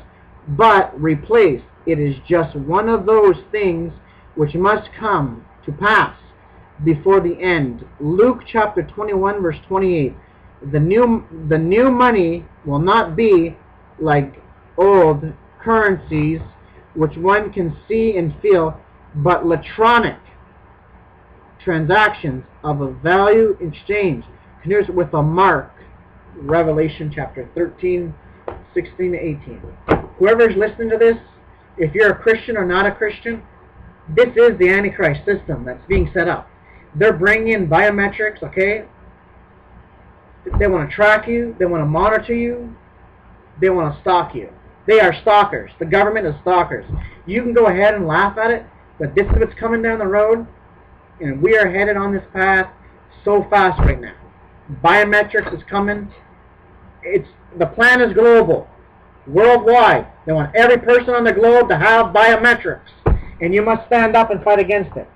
S1: but replaced. It is just one of those things which must come to pass before the end. Luke chapter 21 verse 28. The new money will not be like old currencies which one can see and feel, but electronic transactions of a value exchange. Here's with a mark. Revelation chapter 13, 16 to 18. Whoever's listening to this, if you're a Christian or not a Christian, this is the Antichrist system that's being set up. They're bringing in biometrics, okay? They want to track you. They want to monitor you. They want to stalk you. They are stalkers. The government is stalkers. You can go ahead and laugh at it, but this is what's coming down the road, and we are headed on this path so fast right now. Biometrics is coming. The plan is global, worldwide. They want every person on the globe to have biometrics, and you must stand up and fight against it.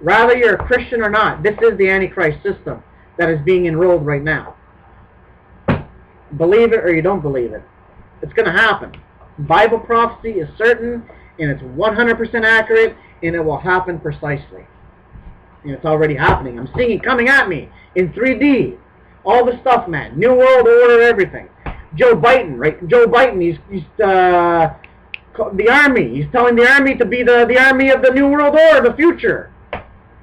S1: Rather you're a Christian or not, this is the Antichrist system that is being enrolled right now. Believe it or you don't believe it. It's going to happen. Bible prophecy is certain, and it's 100% accurate, and it will happen precisely. And it's already happening. I'm seeing it coming at me in 3D. All the stuff, man. New World Order, everything. Joe Biden, right? Joe Biden, he's the army. He's telling the army to be the army of the New World Order, the future.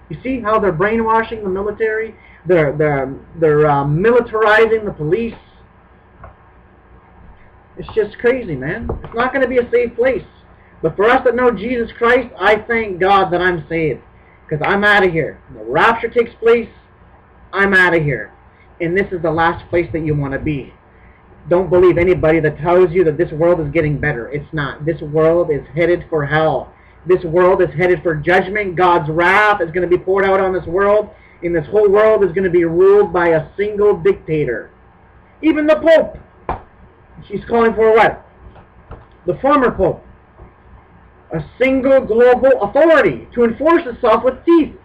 S1: You see how they're brainwashing the military? They're militarizing the police. It's just crazy, man. It's not going to be a safe place. But for us that know Jesus Christ, I thank God that I'm saved. Because I'm out of here. The rapture takes place, I'm out of here. And this is the last place that you want to be. Don't believe anybody that tells you that this world is getting better. It's not. This world is headed for hell. This world is headed for judgment. God's wrath is going to be poured out on this world. And this whole world is going to be ruled by a single dictator. Even the Pope. She's calling for what? The former Pope. A single global authority to enforce itself with teeth.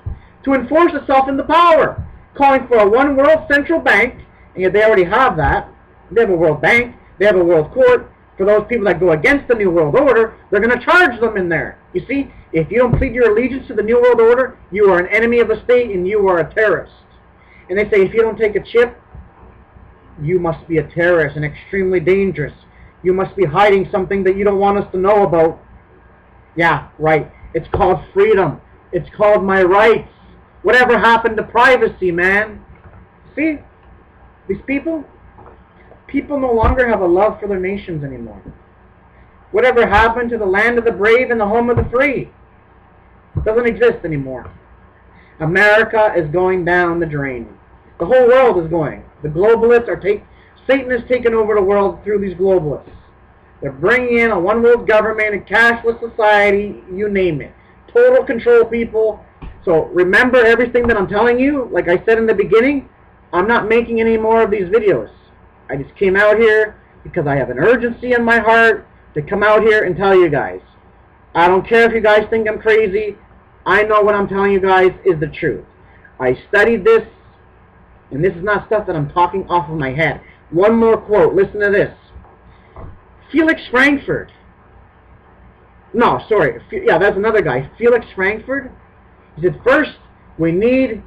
S1: To enforce itself in the power. Calling for a one world central bank. And yet they already have that. They have a world bank. They have a world court. For those people that go against the New World Order, they're going to charge them in there. You see, if you don't plead your allegiance to the New World Order, you are an enemy of the state and you are a terrorist. And they say if you don't take a chip, you must be a terrorist and extremely dangerous. You must be hiding something that you don't want us to know about. Yeah, right. It's called freedom. It's called my rights. Whatever happened to privacy, man? See? These people no longer have a love for their nations anymore. Whatever happened to the land of the brave and the home of the free? It doesn't exist anymore. America is going down the drain. The whole world is going. The globalists are Satan has taken over the world through these globalists. They're bringing in a one world government, a cashless society, you name it. Total control, people. So remember everything that I'm telling you. Like I said in the beginning, I'm not making any more of these videos. I just came out here because I have an urgency in my heart to come out here and tell you guys. I don't care if you guys think I'm crazy. I know what I'm telling you guys is the truth. I studied this, and this is not stuff that I'm talking off of my head. One more quote. Listen to this. Felix Frankfurt. No, sorry. Yeah, that's another guy. Felix Frankfurt. He said, first, we need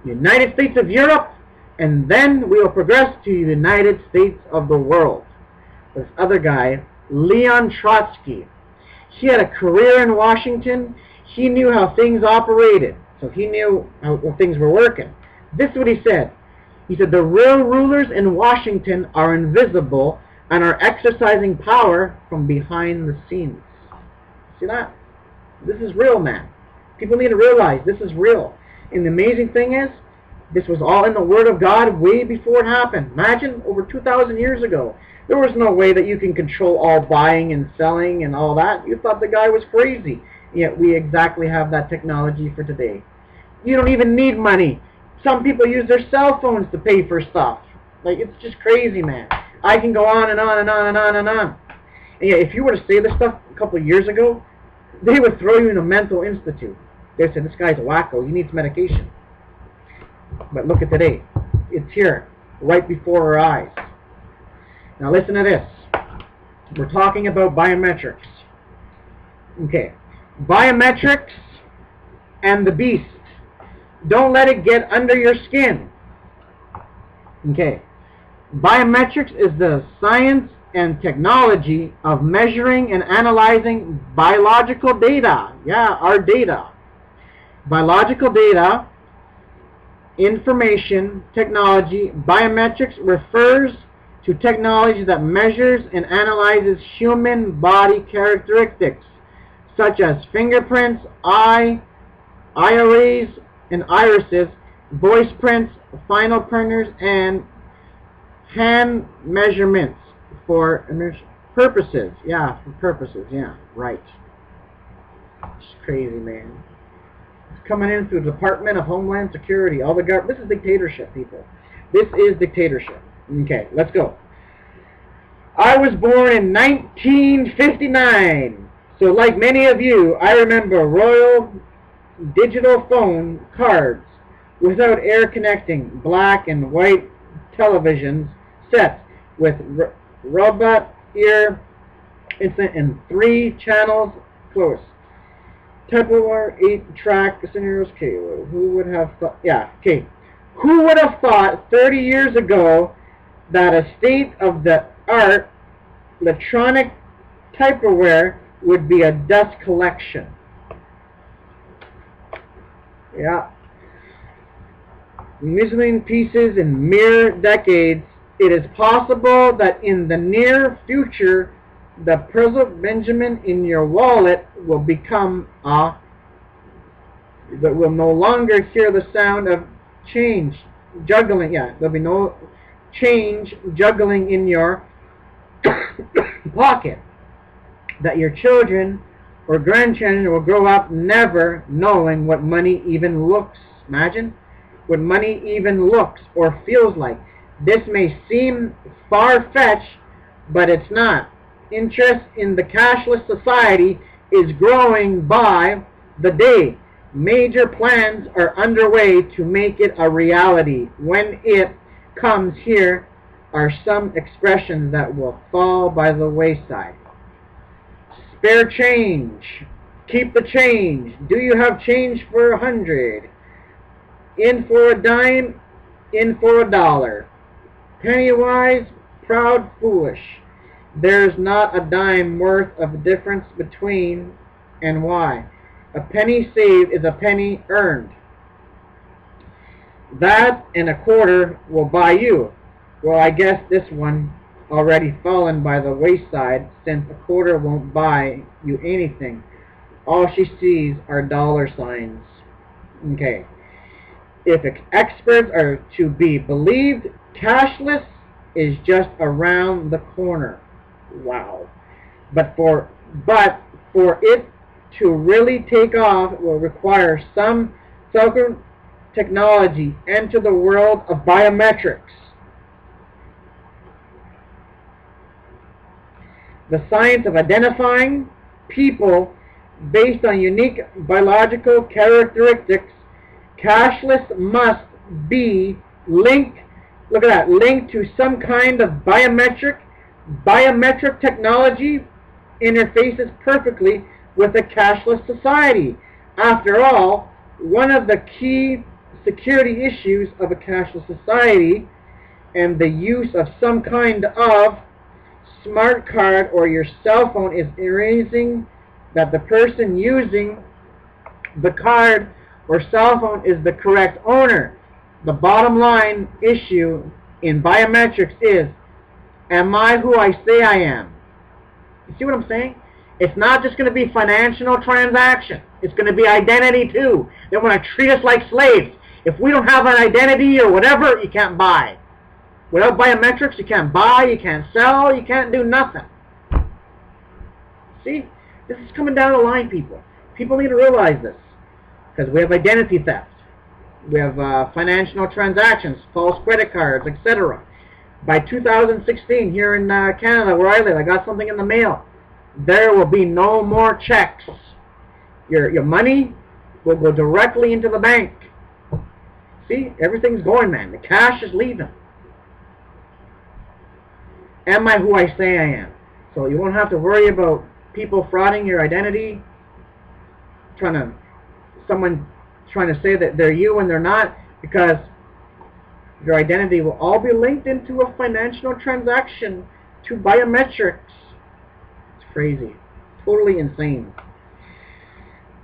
S1: the United States of Europe, and then we will progress to the United States of the world. This other guy, Leon Trotsky. He had a career in Washington. He knew how things operated. So he knew how things were working. This is what he said. He said, the real rulers in Washington are invisible and are exercising power from behind the scenes. See that? This is real, man. People need to realize this is real. And the amazing thing is, this was all in the Word of God way before it happened. Imagine, over 2,000 years ago. There was no way that you can control all buying and selling and all that. You thought the guy was crazy. Yet we exactly have that technology for today. You don't even need money. Some people use their cell phones to pay for stuff. Like, it's just crazy, man. I can go on and on and on and on and on. And yet, if you were to say this stuff a couple of years ago, they would throw you in a mental institute. They said, this guy's a wacko. He needs medication. But look at today. It's here, right before our eyes. Now listen to this. We're talking about biometrics. Okay. Biometrics and the beast. Don't let it get under your skin. Okay. Biometrics is the science and technology of measuring and analyzing biological data. Yeah, our data. Biological data, information, technology. Biometrics refers to technology that measures and analyzes human body characteristics such as fingerprints, iris and irises, voice prints, final printers, and hand measurements for purposes. Yeah, for purposes. Yeah, right. It's crazy, man. It's coming in through the Department of Homeland Security. All the government. This is dictatorship, people. This is dictatorship. Okay, let's go. I was born in 1959. So like many of you, I remember Royal digital phone cards without air connecting, black and white televisions sets with robot ear instant and 3 channels close. Tupperware 8-track scenarios. Okay, who would have thought? Yeah, okay. Who would have thought 30 years ago that a state-of-the-art electronic Tupperware would be a dust collection? Yeah. Missing pieces in mere decades. It is possible that in the near future, the present Benjamin in your wallet will become that will no longer hear the sound of change juggling. Yeah, there'll be no change juggling in your pocket. That your children or grandchildren will grow up never knowing what money even looks. Imagine what money even looks or feels like. This may seem far-fetched, but it's not. Interest in the cashless society is growing by the day. Major plans are underway to make it a reality. When it comes, here are some expressions that will fall by the wayside. Spare change. Keep the change. Do you have change for 100? In for a dime, in for a dollar. Pennywise, proud, foolish. There's not a dime worth of difference between and why. A penny saved is a penny earned. That and a quarter will buy you. Well, I guess this one already fallen by the wayside, since a quarter won't buy you anything. All she sees are dollar signs. Okay. If experts are to be believed, cashless is just around the corner. Wow. But for it to really take off will require some token technology enter the world of biometrics. The science of identifying people based on unique biological characteristics. Cashless must be linked, look at that, linked to some kind of biometric technology interfaces perfectly with a cashless society. After all, one of the key security issues of a cashless society and the use of some kind of smart card or your cell phone is erasing that the person using the card or cell phone is the correct owner. The bottom line issue in biometrics is, am I who I say I am? You see what I'm saying? It's not just going to be financial transaction. It's going to be identity too. They want to treat us like slaves. If we don't have an identity or whatever, you can't buy. Without biometrics, you can't buy, you can't sell, you can't do nothing. See? This is coming down the line, people. People need to realize this. Because we have identity theft. We have financial transactions, false credit cards, etc. By 2016, here in Canada, where I live, I got something in the mail. There will be no more checks. Your money will go directly into the bank. See? Everything's going, man. The cash is leaving. Am I who I say I am? So you won't have to worry about people frauding your identity, someone trying to say that they're you when they're not, because your identity will all be linked into a financial transaction to biometrics. It's crazy. Totally insane.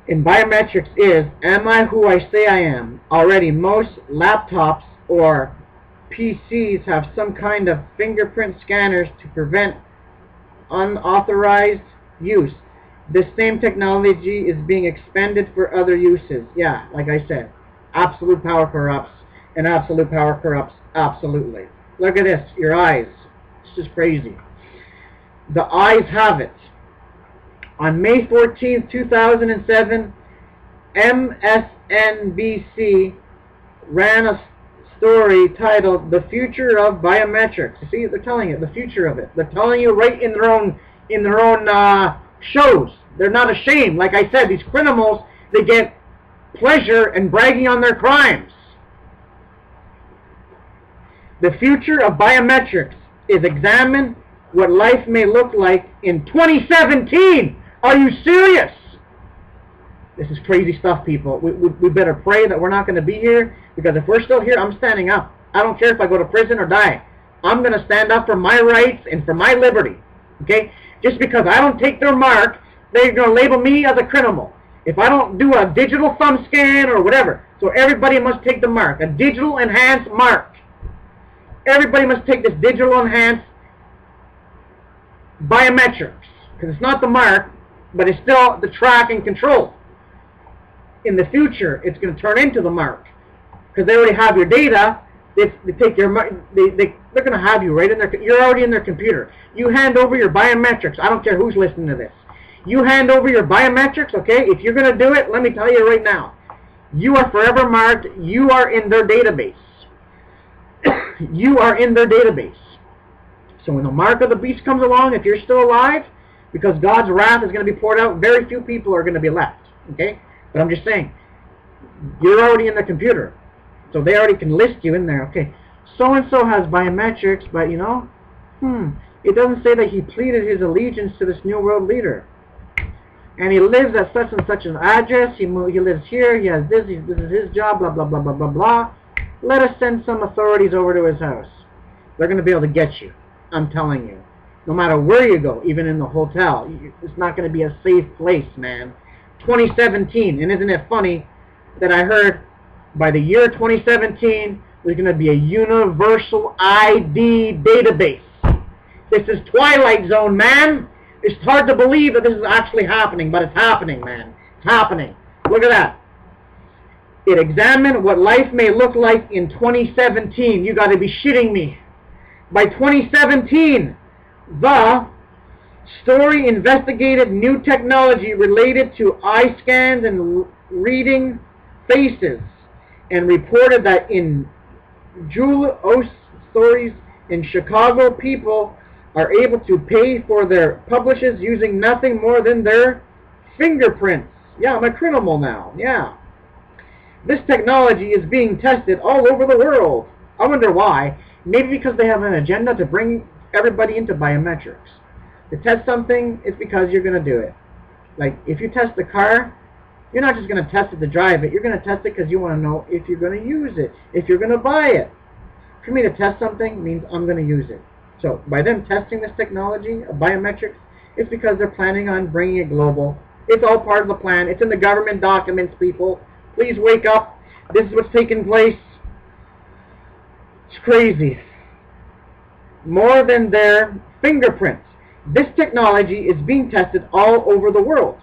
S1: In biometrics is, am I who I say I am? Already most laptops or PCs have some kind of fingerprint scanners to prevent unauthorized use. This same technology is being expended for other uses. Yeah, like I said, absolute power corrupts, and absolute power corrupts absolutely. Look at this, your eyes. It's just crazy. The eyes have it. On May 14th, 2007, MSNBC ran a story titled "The Future of Biometrics." You see, they're telling you the future of it. They're telling you right in their own shows. They're not ashamed. Like I said, these criminals, they get pleasure in bragging on their crimes. The future of biometrics is examine what life may look like in 2017. Are you serious? This is crazy stuff, people. We better pray that we're not going to be here, because if we're still here, I'm standing up. I don't care if I go to prison or die. I'm going to stand up for my rights and for my liberty. Okay? Just because I don't take their mark, they're going to label me as a criminal. If I don't do a digital thumb scan or whatever, so everybody must take the mark, a digital enhanced mark. Everybody must take this digital enhanced biometrics, because it's not the mark, but it's still the track and control. In the future, it's going to turn into the mark, because they already have your data. They take your they're going to have you right in their. You're already in their computer. You hand over your biometrics. I don't care who's listening to this. You hand over your biometrics, okay? If you're going to do it, let me tell you right now, you are forever marked. You are in their database. You are in their database. So when the mark of the beast comes along, if you're still alive, because God's wrath is going to be poured out, very few people are going to be left, okay? But I'm just saying, you're already in the computer. So they already can list you in there. Okay, so-and-so has biometrics, but you know, it doesn't say that he pleaded his allegiance to this new world leader. And he lives at such and such an address, he lives here, he has this is his job, blah, blah, blah, blah, blah, blah. Let us send some authorities over to his house. They're going to be able to get you. I'm telling you. No matter where you go, even in the hotel, it's not going to be a safe place, man. 2017, and isn't it funny that I heard by the year 2017 there's going to be a universal ID database. This is Twilight Zone, man. It's hard to believe that this is actually happening, but it's happening, man. It's happening. Look at that. It examined what life may look like in 2017. You got to be shitting me. By 2017, the story investigated new technology related to eye scans and reading faces, and reported that in Jewel stories in Chicago, people are able to pay for their publishes using nothing more than their fingerprints. Yeah, I'm a criminal now. Yeah. This technology is being tested all over the world. I wonder why. Maybe because they have an agenda to bring everybody into biometrics. To test something, it's because you're going to do it. Like, if you test the car, you're not just going to test it to drive it. You're going to test it because you want to know if you're going to use it, if you're going to buy it. For me to test something means I'm going to use it. So, by them testing this technology of biometrics, it's because they're planning on bringing it global. It's all part of the plan. It's in the government documents, people. Please wake up. This is what's taking place. It's crazy. More than their fingerprints. This technology is being tested all over the world.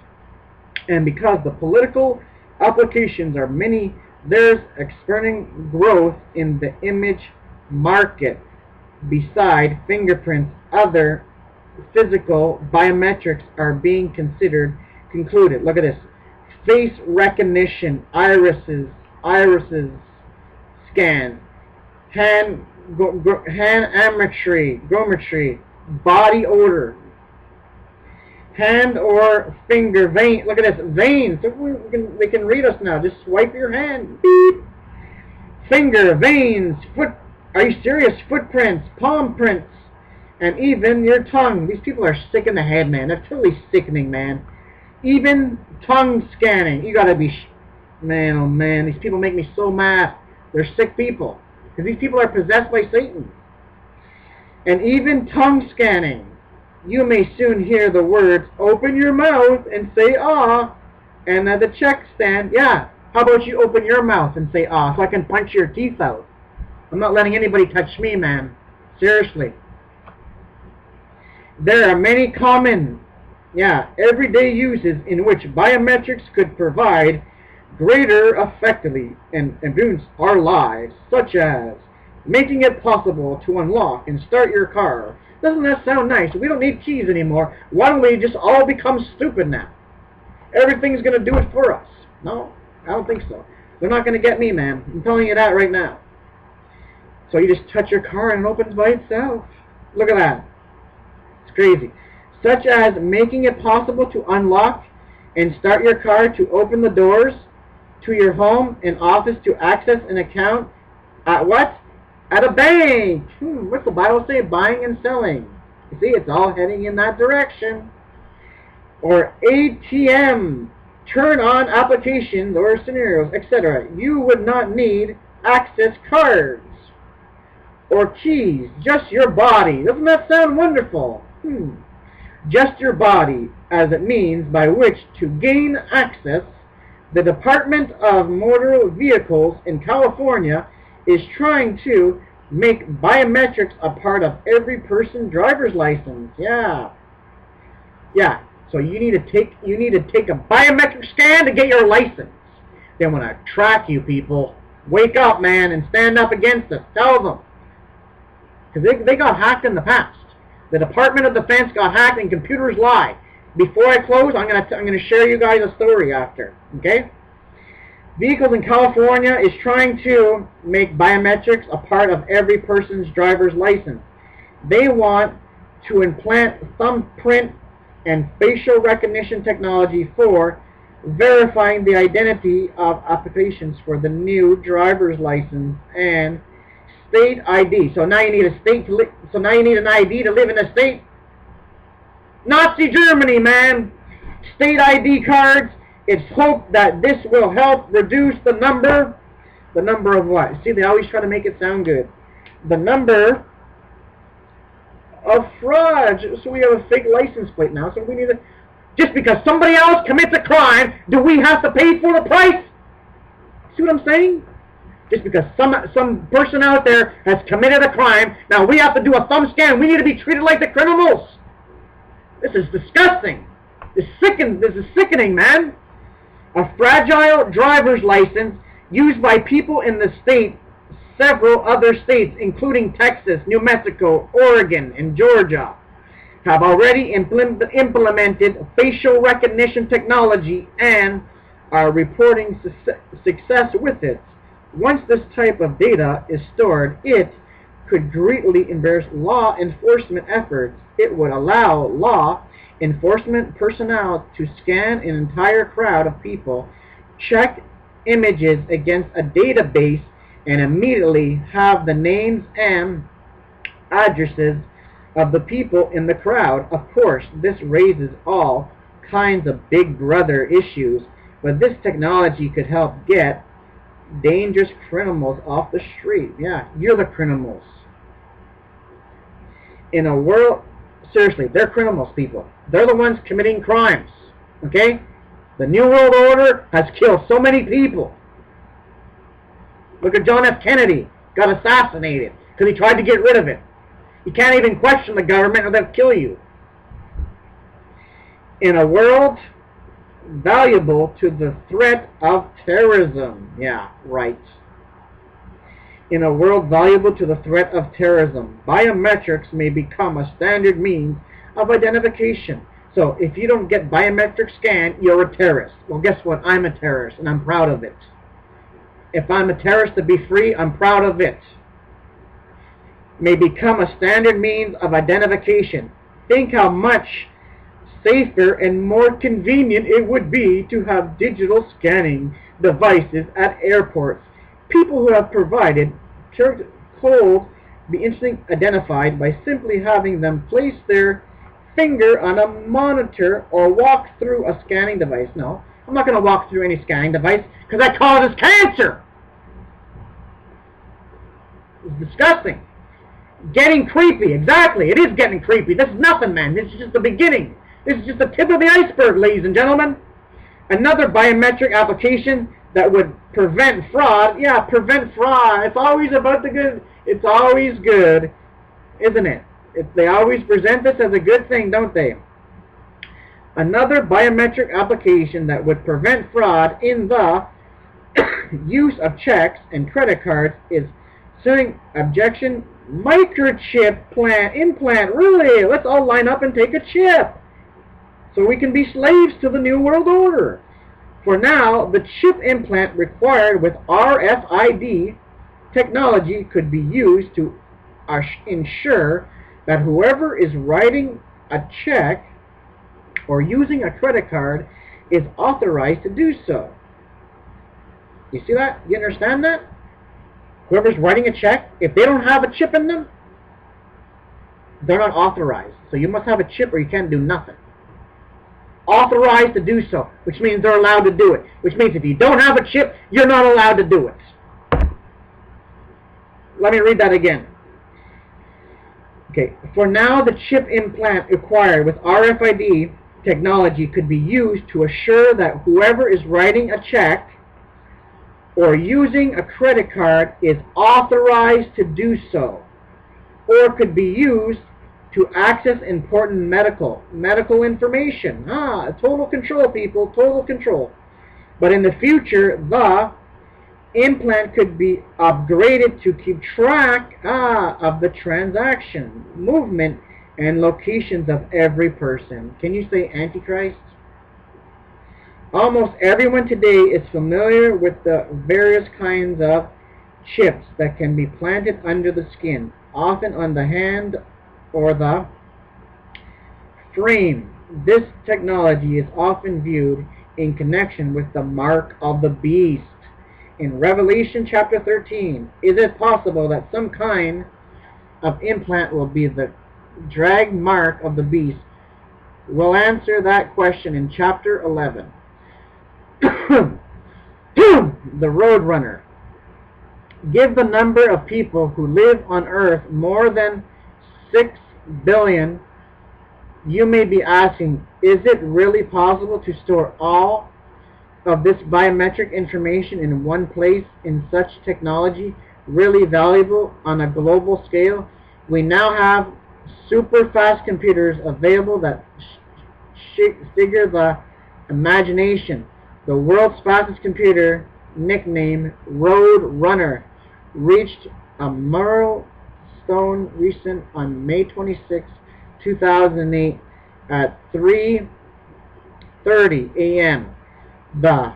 S1: And because the political applications are many, there's experiencing growth in the image market. Beside fingerprints, other physical biometrics are being concluded. Look at this. Face recognition, irises scan, hand ametry, body odor, hand or finger vein. Look at this, veins. They can read us now. Just swipe your hand. Beep. Finger, veins, foot. Are you serious? Footprints, palm prints, and even your tongue. These people are sick in the head, man. They're totally sickening, man. Even tongue scanning. You gotta be, man, oh man. These people make me so mad. They're sick people. Because these people are possessed by Satan. And even tongue scanning. You may soon hear the words, open your mouth and say, ah. And at the check stand, yeah. How about you open your mouth and say, ah, so I can punch your teeth out. I'm not letting anybody touch me, man. Seriously. There are many common, everyday uses in which biometrics could provide greater effectively and influence our lives, such as making it possible to unlock and start your car. Doesn't that sound nice? We don't need keys anymore. Why don't we just all become stupid now? Everything's going to do it for us. No, I don't think so. They're not going to get me, man. I'm telling you that right now. So you just touch your car and it opens by itself. Look at that. It's crazy. Such as making it possible to unlock and start your car, to open the doors to your home and office, to access an account at what? At a bank. What's the Bible say? Buying and selling. You see, it's all heading in that direction. Or ATM. Turn on applications or scenarios, etc. You would not need access cards or keys. Just your body. Doesn't that sound wonderful? Just your body, as it means by which to gain access. The Department of Motor Vehicles in California is trying to make biometrics a part of every person's driver's license. Yeah. So you need to take a biometric scan to get your license. They want to track you, people. Wake up, man, and stand up against us. Tell them. Because they got hacked in the past. The Department of Defense got hacked and computers lie. Before I close, I'm gonna share you guys a story after. Okay? Vehicles in California is trying to make biometrics a part of every person's driver's license. They want to implant thumbprint and facial recognition technology for verifying the identity of applications for the new driver's license and state ID. So now you need an ID to live in a state. Nazi Germany, man. State ID cards. It's hoped that this will help reduce the number of what? See, they always try to make it sound good. The number of frauds. So we have a fake license plate now. So we need to, just because somebody else commits a crime, do we have to pay for the price? See what I'm saying? Just because some person out there has committed a crime, now we have to do a thumb scan. We need to be treated like the criminals. This is disgusting. This is sickening, man. A fragile driver's license used by people in the state. Several other states, including Texas, New Mexico, Oregon, and Georgia, have already implemented facial recognition technology and are reporting success with it. Once this type of data is stored, it could greatly embarrass law enforcement efforts. It would allow law enforcement personnel to scan an entire crowd of people, check images against a database, and immediately have the names and addresses of the people in the crowd. Of course, this raises all kinds of big brother issues, but this technology could help get dangerous criminals off the street. Yeah, you're the criminals. In a world, seriously, they're criminals, people. They're the ones committing crimes, okay? The New World Order has killed so many people. Look at John F. Kennedy, got assassinated because he tried to get rid of it. You can't even question the government or they'll kill you. In a world valuable to the threat of terrorism. Yeah, right. In a world valuable to the threat of terrorism, biometrics may become a standard means of identification. So if you don't get biometric scan, you're a terrorist. Well, guess what? I'm a terrorist, and I'm proud of it. If I'm a terrorist to be free, I'm proud of it. May become a standard means of identification. Think how much safer and more convenient it would be to have digital scanning devices at airports. People who have provided cold be instantly identified by simply having them place their finger on a monitor or walk through a scanning device. No, I'm not going to walk through any scanning device because that causes cancer. It's disgusting. Getting creepy. Exactly. It is getting creepy. This is nothing, man. This is just the beginning. This is just the tip of the iceberg, ladies and gentlemen. Another biometric application that would prevent fraud. Yeah, prevent fraud. It's always about the good. It's always good, isn't it? They always present this as a good thing, don't they? Another biometric application that would prevent fraud in the use of checks and credit cards is suing objection microchip implant. Really? Let's all line up and take a chip so we can be slaves to the New World Order. For now, the chip implant required with RFID technology could be used to ensure that whoever is writing a check or using a credit card is authorized to do so. You see that? You understand that? Whoever's writing a check, if they don't have a chip in them, they're not authorized. So you must have a chip or you can't do nothing. Authorized to do so, which means they're allowed to do it. Which means if you don't have a chip, you're not allowed to do it. Let me read that again. Okay, for now the chip implant acquired with RFID technology could be used to assure that whoever is writing a check or using a credit card is authorized to do so, or could be used to access important medical information. Total control, people, total control. But in the future, the implant could be upgraded to keep track of the transaction, movement, and locations of every person. Can you say Antichrist? Almost everyone today is familiar with the various kinds of chips that can be planted under the skin, often on the hand or the frame. This technology is often viewed in connection with the mark of the beast. In Revelation chapter 13, is it possible that some kind of implant will be the drag mark of the beast? We'll answer that question in chapter 11. The Roadrunner. Give the number of people who live on Earth more than 6 billion. You may be asking, is it really possible to store all of this biometric information in one place in such technology really valuable on a global scale? We now have super fast computers available that figure the imagination. The world's fastest computer nickname Road Runner, reached a milestone recent on May 26, 2008 at 3:30 a.m. The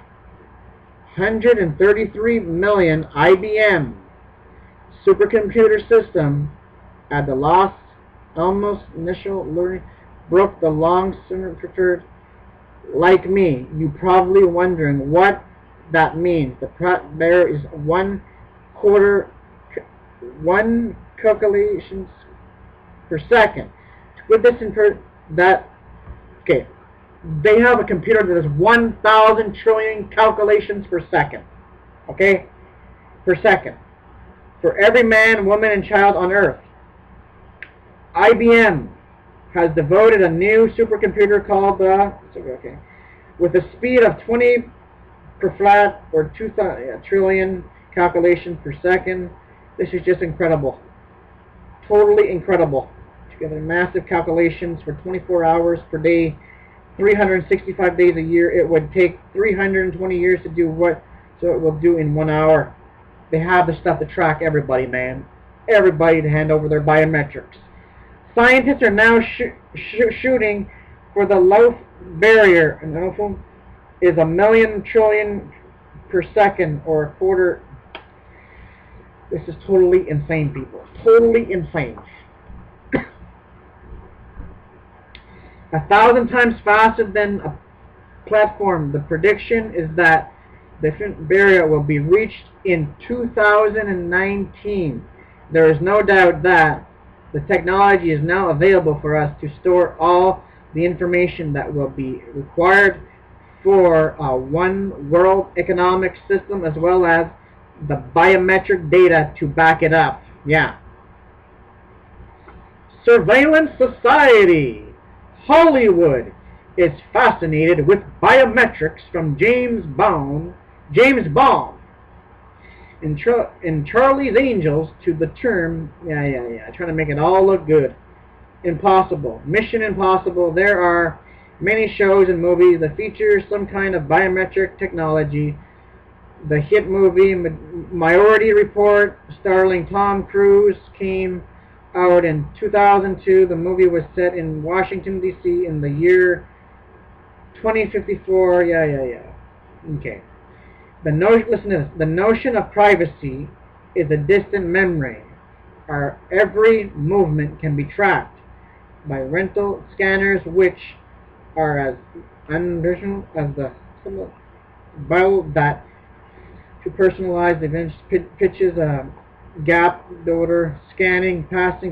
S1: 133 million IBM supercomputer system at the Los Alamos Initial Learning broke the long-circuited. Like me, you probably wondering what that means. There is one calculations per second. To put this in okay, they have a computer that does 1,000 trillion calculations per second. Okay, per second, for every man, woman, and child on Earth. IBM has devoted a new supercomputer called the with a speed of 20 per flat or 2,000 trillion calculations per second. This is just incredible, totally incredible. Together, massive calculations for 24 hours per day, 365 days a year. It would take 320 years to do what so it will do in 1 hour. They have the stuff to track everybody, man. Everybody to hand over their biometrics. Scientists are now shooting for the loaf barrier, and loaf is 1,000,000 trillion per second, or a quarter. This is totally insane, people. Totally insane. 1,000 times faster than a platform. The prediction is that the barrier will be reached in 2019. There is no doubt that the technology is now available for us to store all the information that will be required for a one world economic system, as well as the biometric data to back it up. Yeah. Surveillance society. Hollywood is fascinated with biometrics from James Bond. In Charlie's Angels to the term, trying to make it all look good. Impossible. Mission Impossible. There are many shows and movies that feature some kind of biometric technology. The hit movie Minority Report, starring Tom Cruise, came out in 2002. The movie was set in Washington, D.C. in the year 2054. Okay. Listen to this. The notion of privacy is a distant memory. Our every movement can be tracked by rental scanners, which are as unoriginal as the bio that to personalize events pitches a gap daughter scanning passing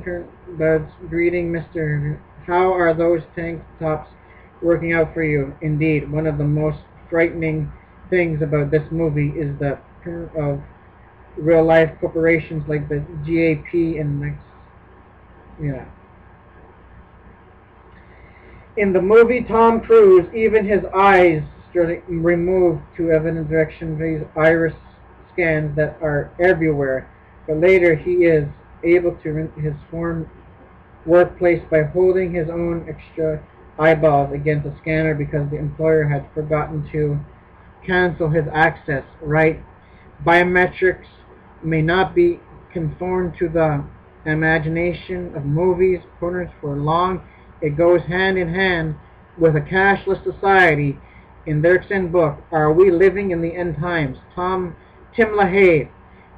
S1: birds greeting Mr. How are those tank tops working out for you? Indeed, one of the most frightening things about this movie is the of real life corporations like the GAP and In the movie Tom Cruise, even his eyes removed to evident direction these iris scans that are everywhere. But later he is able to rent his former workplace by holding his own extra eyeballs against a scanner because the employer had forgotten to cancel his access. Right? Biometrics may not be conformed to the imagination of movies corners for long. It goes hand in hand with a cashless society. In their book, Are We Living in the End Times? Tim LaHaye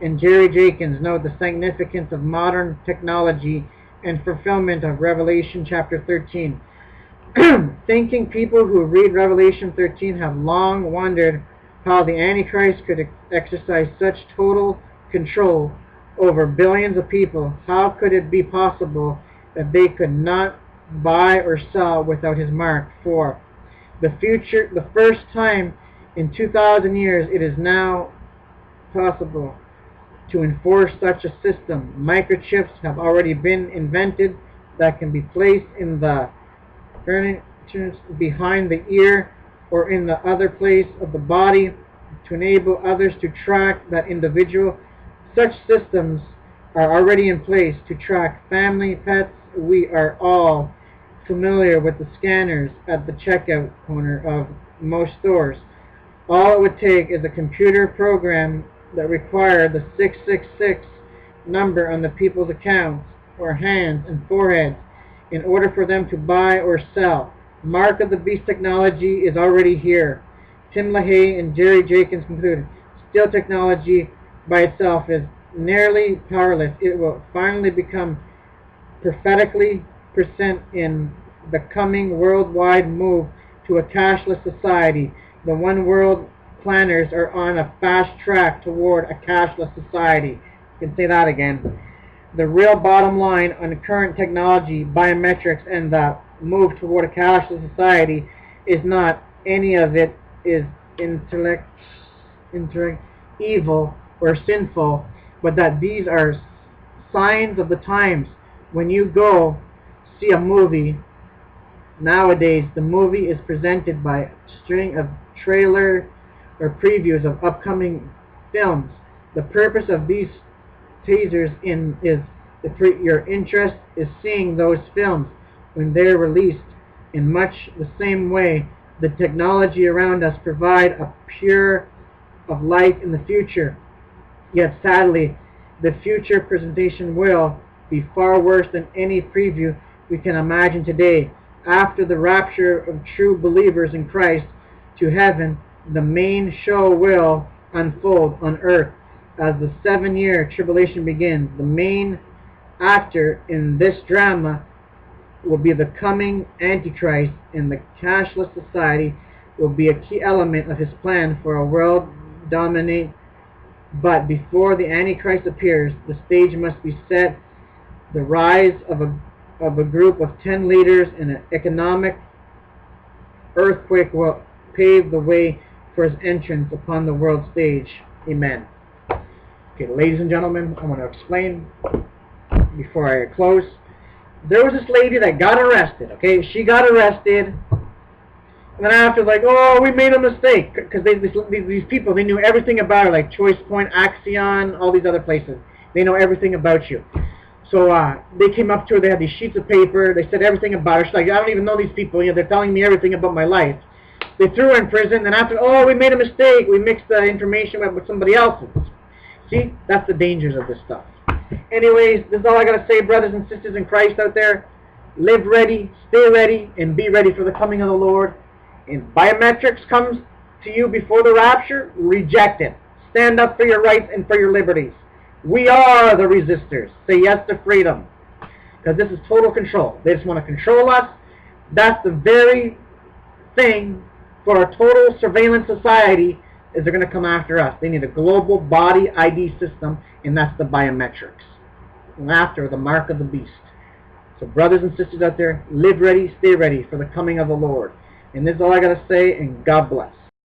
S1: and Jerry Jenkins note the significance of modern technology and fulfillment of Revelation chapter 13. Thinking people who read Revelation 13 have long wondered how the Antichrist could exercise such total control over billions of people. How could it be possible that they could not buy or sell without his mark? For the first time in 2,000 years, it is now possible to enforce such a system. Microchips have already been invented that can be placed in the furniture behind the ear or in the other place of the body to enable others to track that individual. Such systems are already in place to track family, pets. We are all familiar with the scanners at the checkout corner of most stores. All it would take is a computer program that required the 666 number on the people's accounts or hands and foreheads in order for them to buy or sell. Mark of the Beast technology is already here. Tim LaHaye and Jerry Jenkins concluded, still technology by itself is nearly powerless. It will finally become prophetically present in the coming worldwide move to a cashless society. The One World planners are on a fast track toward a cashless society. You can say that again. The real bottom line on current technology, biometrics, and the move toward a cashless society is not any of it is intellect evil or sinful, but that these are signs of the times. When you go see a movie nowadays, the movie is presented by a string of trailer or previews of upcoming films. The purpose of these teasers is your interest is seeing those films when they're released. In much the same way, the technology around us provide a pure of light in the future. Yet sadly, the future presentation will be far worse than any preview we can imagine today. After the rapture of true believers in Christ to heaven, the main show will unfold on earth. As the 7-year tribulation begins, the main actor in this drama will be the coming Antichrist, and the cashless society will be a key element of his plan for a world dominate. But before the Antichrist appears, the stage must be set. The rise of a group of 10 leaders in an economic earthquake will pave the way for his entrance upon the world stage. Amen. Okay, ladies and gentlemen, I want to explain before I close. There was this lady that got arrested, okay? She got arrested, and then after, like, oh, we made a mistake, because these people, they knew everything about her, like Choice Point, Axion, all these other places. They know everything about you. So they came up to her, they had these sheets of paper, they said everything about her. She's like, I don't even know these people, they're telling me everything about my life. They threw her in prison, and after, oh, we made a mistake, we mixed the information with somebody else's. See, that's the dangers of this stuff. Anyways, this is all I got to say, brothers and sisters in Christ out there. Live ready, stay ready, and be ready for the coming of the Lord. If biometrics comes to you before the rapture, reject it. Stand up for your rights and for your liberties. We are the resistors. Say yes to freedom. Because this is total control. They just want to control us. That's the very thing for a total surveillance society is they're going to come after us. They need a global body ID system, and that's the biometrics. And after, the mark of the beast. So brothers and sisters out there, live ready, stay ready for the coming of the Lord. And this is all I got to say, and God bless.